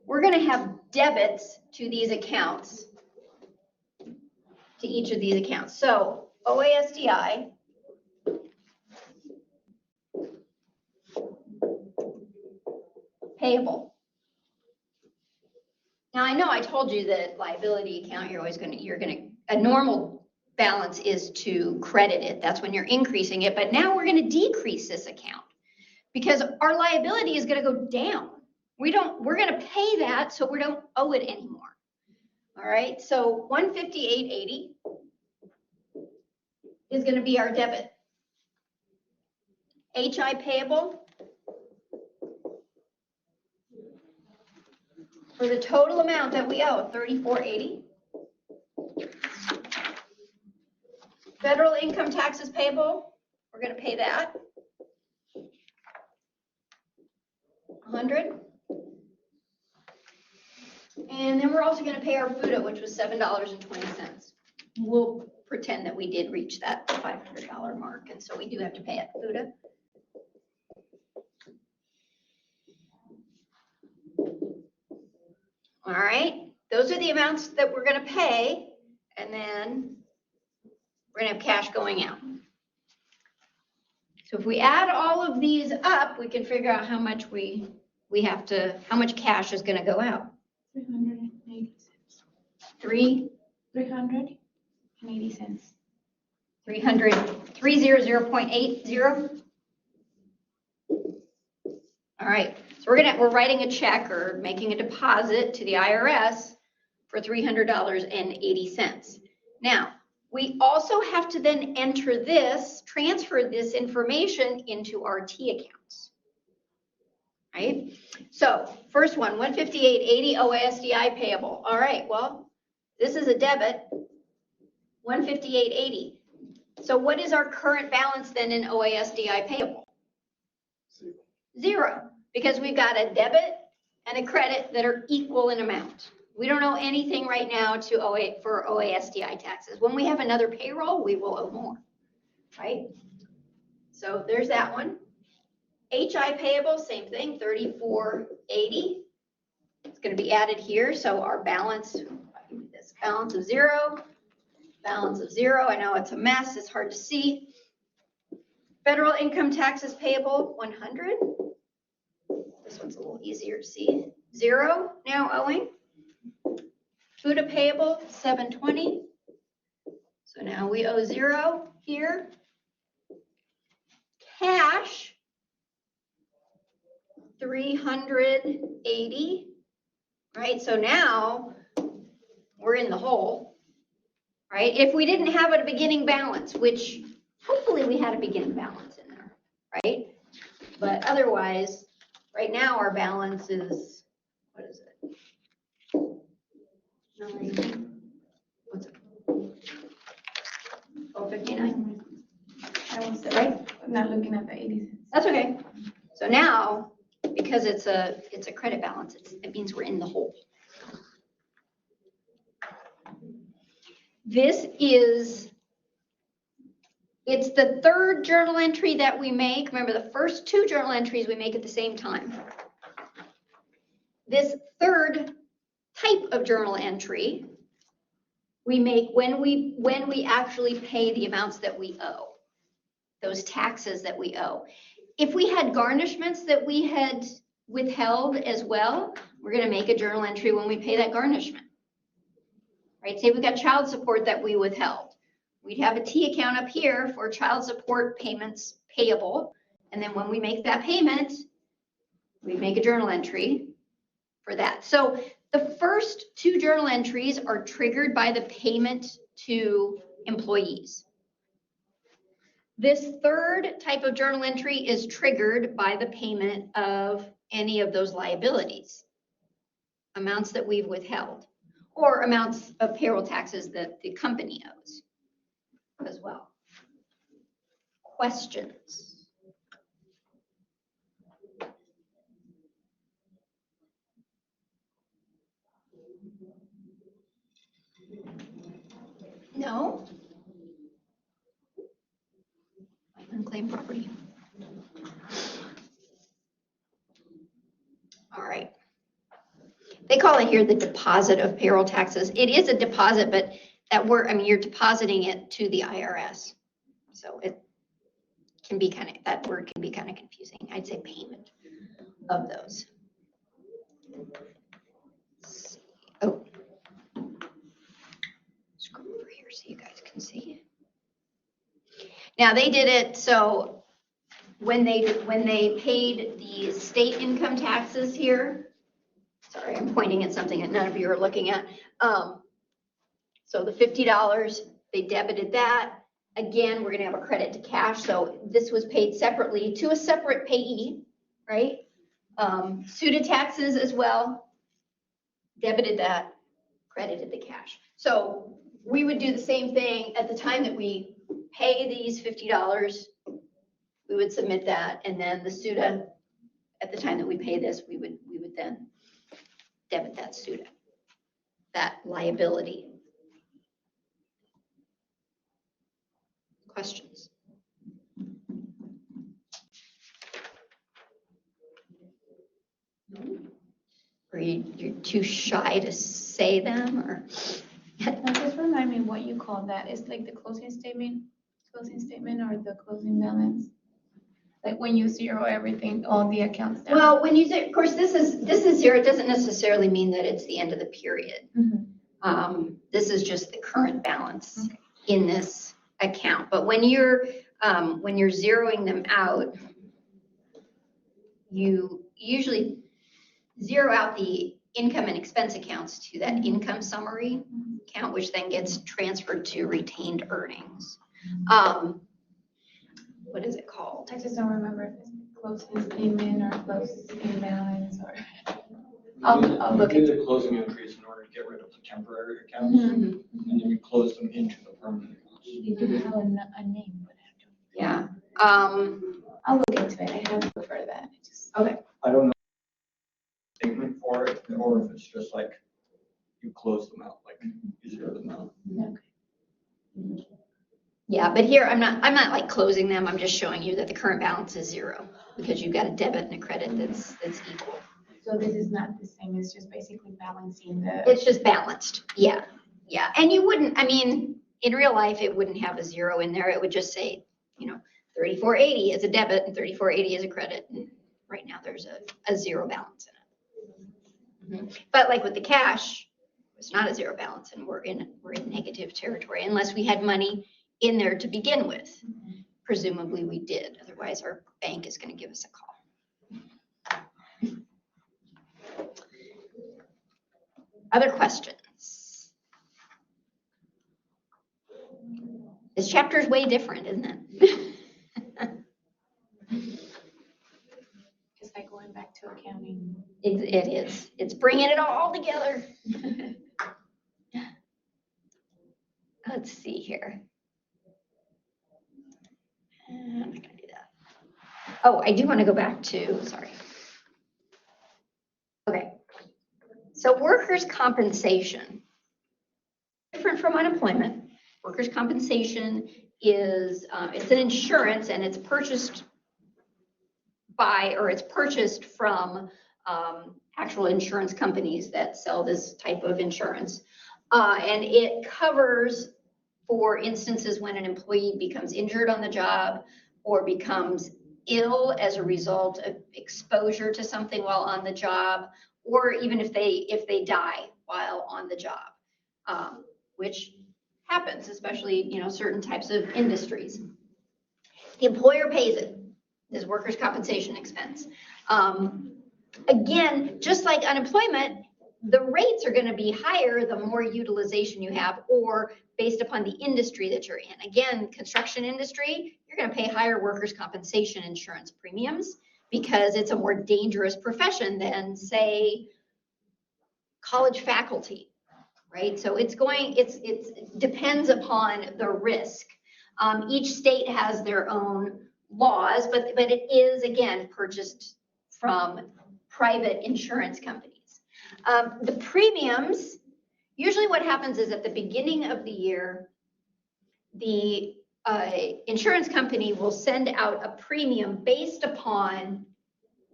We're going to have debits to these accounts, to each of these accounts. So OASDI, payable. Now I know I told you that liability account, a normal balance is to credit it. That's when you're increasing it. But now we're going to decrease this account because our liability is going to go down. We're going to pay that so we don't owe it anymore. All right. So 158.80 is going to be our debit. HI payable for the total amount that we owe, $34.80. Federal income taxes payable, we're going to pay that. $100. And then we're also going to pay our FUTA, which was $7.20. We'll pretend that we did reach that $500 mark, and so we do have to pay it FUTA. All right, those are the amounts that we're going to pay, and then we're going to have cash going out. So if we add all of these up, we can figure out how much how much cash is going to go out. 380 cents. 300, 380 cents. 300.80. All right, so we're writing a check or making a deposit to the IRS for $300.80. Now, we also have to then transfer this information into our T accounts. Right? So first one, 158.80 OASDI payable. All right, well, this is a debit, 158.80. So what is our current balance then in OASDI payable? Zero, because we've got a debit and a credit that are equal in amount. We don't owe anything right now for OASDI taxes. When we have another payroll, we will owe more, right? So there's that one. HI payable, same thing, 34.80. It's going to be added here. So our balance, this balance of zero. I know it's a mess. It's hard to see. Federal income taxes payable, 100. This one's a little easier to see. Zero now owing. FUTA payable, 720. So now we owe zero here. Cash, 380, right? So now we're in the hole, right? If we didn't have a beginning balance, which hopefully we had a beginning balance in there, right? But otherwise, right now our balance is, what is it? 9, what's it? 1259. I was Right? not looking at the 80 cents. That's okay. So now, because it's a credit balance, it means we're in the hole. It's the third journal entry that we make. Remember, the first two journal entries we make at the same time. This third type of journal entry we make when we actually pay the amounts that we owe, those taxes that we owe. If we had garnishments that we had withheld as well, we're going to make a journal entry when we pay that garnishment. Right? Say we got child support that we withheld. We'd have a T account up here for child support payments payable. And then when we make that payment, we make a journal entry for that. So the first two journal entries are triggered by the payment to employees. This third type of journal entry is triggered by the payment of any of those liabilities, amounts that we've withheld, or amounts of payroll taxes that the company owes as well. Questions? No? Unclaimed property. All right. They call it here the deposit of payroll taxes. It is a deposit, but you're depositing it to the IRS. So it can be that word can be kind of confusing. I'd say payment of those. Oh. Scroll over here so you guys can see. Now they did it so when they paid the state income taxes here. Sorry, I'm pointing at something that none of you are looking at. So the $50, they debited that. Again, we're gonna have a credit to cash, so this was paid separately to a separate payee, right? SUTA taxes as well, debited that, credited the cash. So we would do the same thing at the time that we pay these $50, we would submit that, and then the SUTA, at the time that we pay this, we would then debit that SUTA, that liability. Questions? Or you're too shy to say them, or? Now just remind me what you call that. It's like the closing statement or the closing balance? Like when you zero everything, all the accounts down? Well, when you say, of course, this is zero, it doesn't necessarily mean that it's the end of the period. This is just the current balance in this account. But when you're zeroing them out, you usually zero out the income and expense accounts to that income summary account, which then gets transferred to retained earnings. What is it called? I just don't remember if it's closing statement or closing balance or. I'll look You at do the closing entries in order to get rid of the temporary accounts, and then you close them into the permanent accounts. They do have a name, but I don't. Yeah. I'll look into it. I have to for that. Okay. I don't know statement for it, or if it's just like you close them out, like you zero them out. Okay. Yeah, but here I'm not like closing them. I'm just showing you that the current balance is zero because you've got a debit and a credit that's equal. So this is not the same. It's just basically balancing the. It's just balanced. Yeah. Yeah. And you wouldn't, I mean, in real life, it wouldn't have a zero in there. It would just say, 3480 is a debit and 3480 is a credit. And right now there's a zero balance in it. But like with the cash, it's not a zero balance and we're in negative territory unless we had money in there to begin with. Presumably we did. Otherwise our bank is going to give us a call. Other questions? This chapter is way different, isn't it? It's like going back to accounting. It is. It's bringing it all together. Let's see here. I'm not going to do that. Oh, I do want to go back to, sorry. Okay. So workers' compensation, different from unemployment. Workers' compensation is, it's an insurance and it's purchased by, or it's purchased from actual insurance companies that sell this type of insurance. And it covers for instances when an employee becomes injured on the job or becomes ill as a result of exposure to something while on the job, or even if they die while on the job, which happens, especially certain types of industries. The employer pays it. This workers' compensation expense. Again, just like unemployment, the rates are going to be higher the more utilization you have, or based upon the industry that you're in. Again, construction industry, you're going to pay higher workers' compensation insurance premiums because it's a more dangerous profession than, say, college faculty, right? So it depends upon the risk. Each state has their own laws, but it is, again, purchased from private insurance companies. The premiums, usually what happens is at the beginning of the year, the insurance company will send out a premium based upon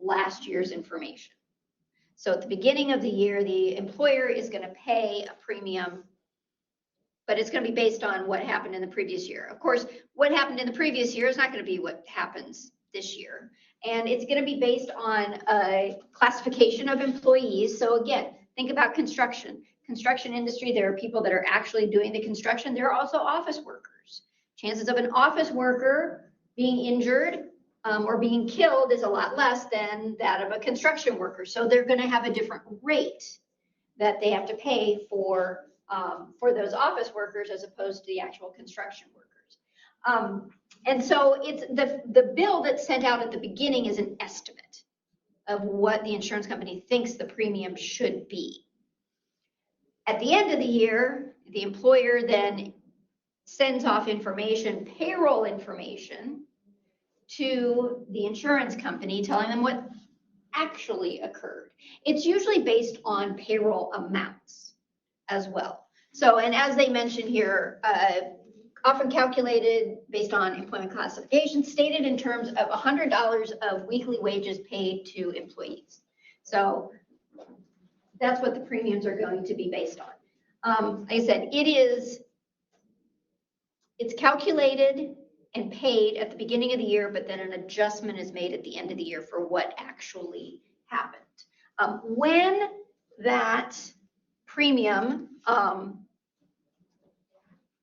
last year's information. So at the beginning of the year, the employer is going to pay a premium, but it's going to be based on what happened in the previous year. Of course, what happened in the previous year is not going to be what happens this year. And it's going to be based on a classification of employees. So again, think about construction. Construction industry, there are people that are actually doing the construction. There are also office workers. Chances of an office worker being injured or being killed is a lot less than that of a construction worker. So they're going to have a different rate that they have to pay for those office workers as opposed to the actual construction workers. And so it's the bill that's sent out at the beginning is an estimate of what the insurance company thinks the premium should be. At the end of the year, the employer then sends off information, payroll information, to the insurance company, telling them what actually occurred. It's usually based on payroll amounts as well. So, and as they mentioned here, often calculated based on employment classification, stated in terms of $100 of weekly wages paid to employees. So that's what the premiums are going to be based on. Like I said, it's calculated and paid at the beginning of the year, but then an adjustment is made at the end of the year for what actually happened. When that premium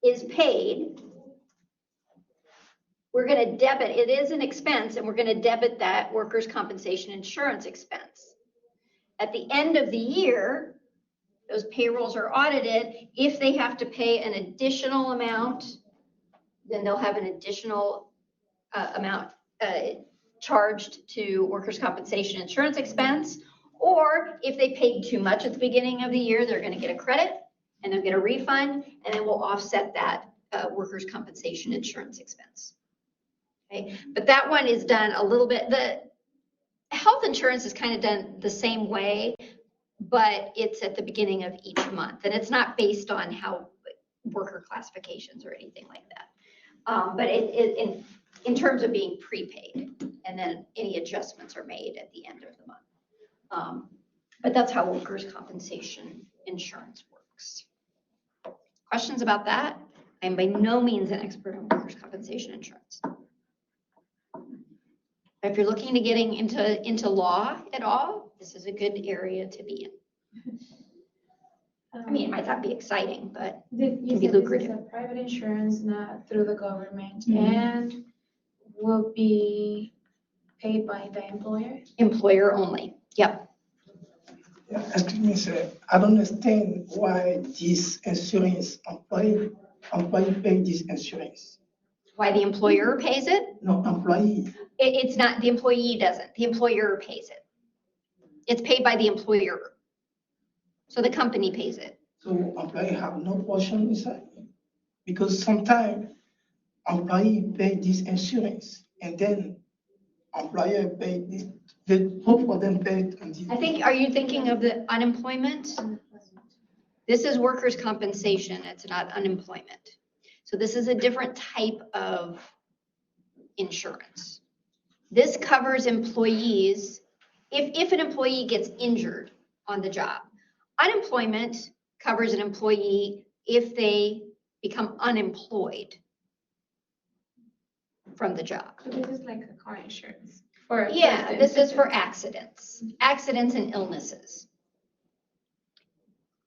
is paid, we're going to debit, it is an expense, and we're going to debit that workers' compensation insurance expense. At the end of the year, those payrolls are audited. If they have to pay an additional amount, then they'll have an additional amount charged to workers' compensation insurance expense. Or if they paid too much at the beginning of the year, they're going to get a credit and they'll get a refund, and then we'll offset that workers' compensation insurance expense. Okay, but that one is done a little bit. The health insurance is kind of done the same way, but it's at the beginning of each month, and it's not based on how worker classifications or anything like that. But in terms of being prepaid, and then any adjustments are made at the end of the month. But that's how workers' compensation insurance works. Questions about that? I am by no means an expert on workers' compensation insurance. If you're looking to getting into law at all, this is a good area to be in. I mean, it might not be exciting, but You can be said lucrative. this is a private insurance, not through the government, Mhm. and will be paid by the employer? Employer only. Yep. Yeah, excuse me, sir. I don't understand why this insurance employee pay this insurance. Why the employer pays it? No, employee. It's not, the employee doesn't. The employer pays it. It's paid by the employer. So the company pays it. So employee have no portion inside? Because sometimes employee pay this insurance and then employer pay this, both of them pay it. I think, are you thinking of the unemployment? This is workers' compensation. It's not unemployment. So this is a different type of insurance. This covers employees if an employee gets injured on the job. Unemployment covers an employee if they become unemployed from the job. So this is like a car insurance for. Yeah, this is for accidents and illnesses.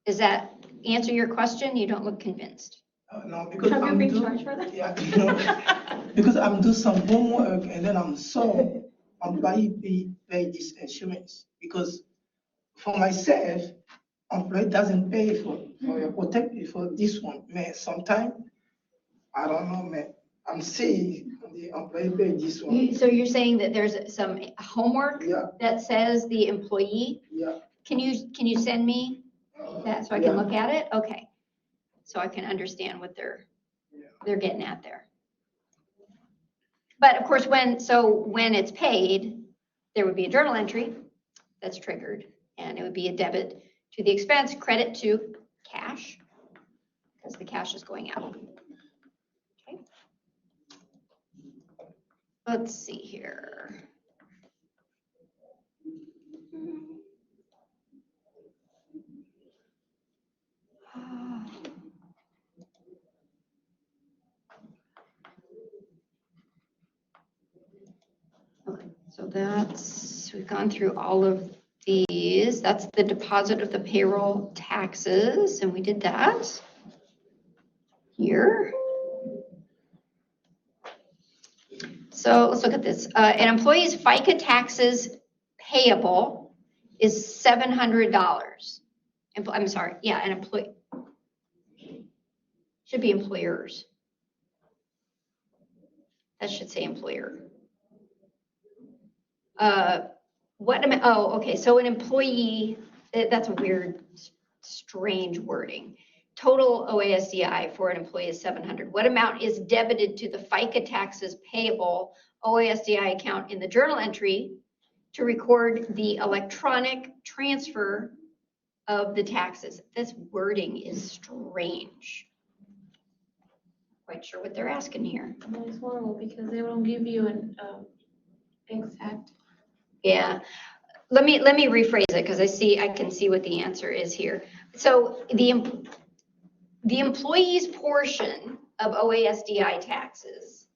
Does that answer your question? You don't look convinced. No, because Have you I'm been doing, charged for that? yeah, no, because I'm doing some homework and then I'm so employee pay this insurance because for myself, employee doesn't pay for your protect for this one. Man, sometimes I don't know, man. I'm saying the employee pay this one. So you're saying that there's some homework Yeah, that says the employee? yeah. Can you send me that so I can look at it? Okay. So I can understand what they're getting at there. But of course, when it's paid, there would be a journal entry that's triggered, and it would be a debit to the expense, credit to cash, because the cash is going out. Okay. Let's see here. Okay, so we've gone through all of these. That's the deposit of the payroll taxes, and we did that here. So let's look at this. An employee's FICA taxes payable is $700. I'm sorry, yeah, an employee. Should be employers. That should say employer. What am I, oh, okay, so an employee, that's a weird, strange wording. Total OASDI for an employee is 700. What amount is debited to the FICA taxes payable OASDI account in the journal entry to record the electronic transfer of the taxes? This wording is strange. Quite sure what they're asking here. And it's horrible because they don't give you an exact. Yeah, let me rephrase it because I can see what the answer is here. So the employee's portion of OASDI taxes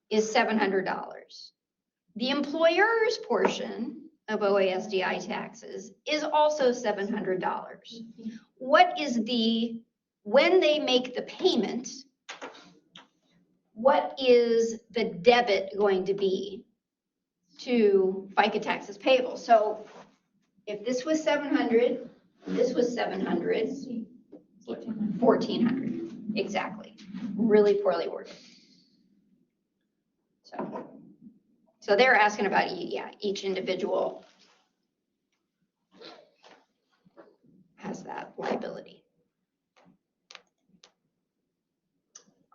is $700. The employer's portion of OASDI taxes is also $700. What is when they make the payment, what is the debit going to be to FICA taxes payable? So if this was 700, this was 700, 1,400, exactly. Really poorly worded. So they're asking about, yeah, each individual has that liability.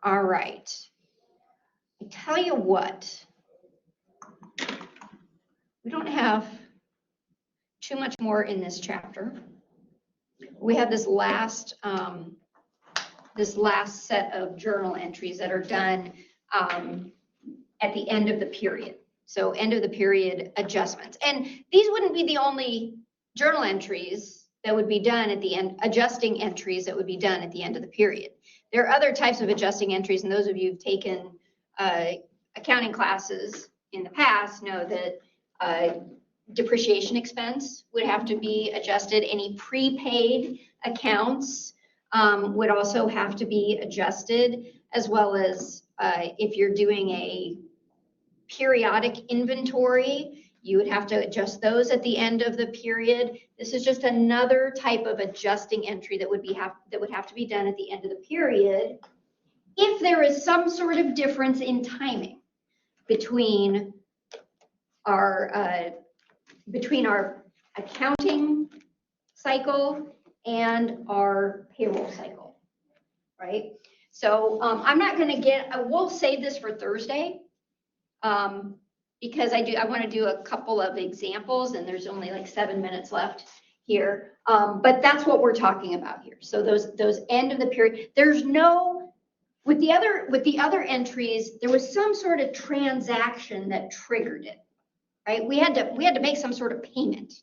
All right. I tell you what, we don't have too much more in this chapter. We have this last set of journal entries that are done at the end of the period. So end of the period adjustments. And these wouldn't be the only journal entries that would be done at the end, adjusting entries that would be done at the end of the period. There are other types of adjusting entries, and those of you who've taken accounting classes in the past know that depreciation expense would have to be adjusted. Any prepaid accounts would also have to be adjusted, as well as if you're doing a periodic inventory, you would have to adjust those at the end of the period. This is just another type of adjusting entry that would have to be done at the end of the period if there is some sort of difference in timing between our accounting cycle and our payroll cycle, right? So I'm not going to we'll save this for Thursday because I want to do a couple of examples, and there's only like 7 minutes left here. But that's what we're talking about here. So those end of the period, there's no, with the other entries, there was some sort of transaction that triggered it, right? We had to make some sort of payment.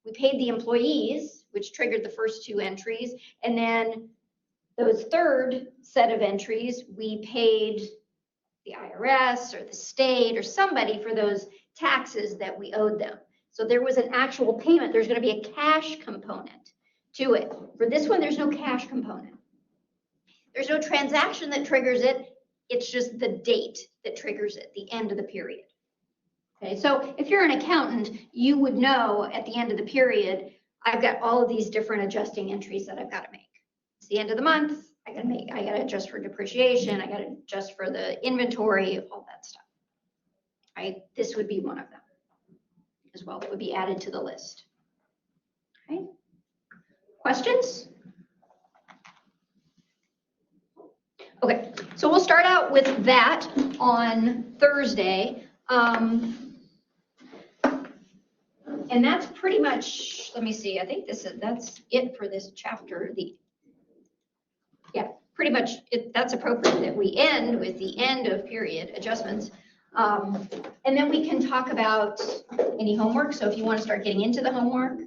We paid the employees, which triggered the first two entries, and then those third set of entries, we paid the IRS or the state or somebody for those taxes that we owed them. So there was an actual payment. There's going to be a cash component to it. For this one, there's no cash component. There's no transaction that triggers it. It's just the date that triggers it, the end of the period. Okay, so if you're an accountant, you would know at the end of the period, I've got all of these different adjusting entries that I've got to make. It's the end of the month, I got to adjust for depreciation, I got to adjust for the inventory, all that stuff. Right? This would be one of them as well. That would be added to the list. Okay. Questions? Okay, so we'll start out with that on Thursday. And that's pretty much, let me see, I think that's it for this chapter. Yeah, pretty much that's appropriate that we end with the end of period adjustments. And then we can talk about any homework. So if you want to start getting into the homework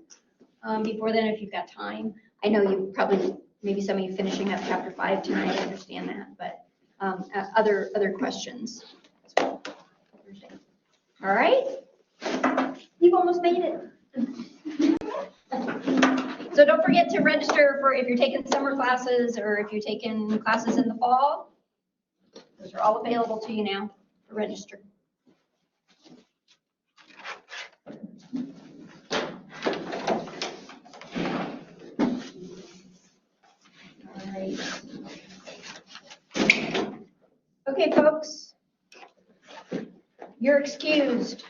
before then, if you've got time. I know you probably, maybe some of you finishing up chapter 5 tonight, I understand that, but other questions as well. All right, you've almost made it. So don't forget to register for if you're taking summer classes or if you're taking classes in the fall. Those are all available to you now to register. All right. Okay, folks. You're excused.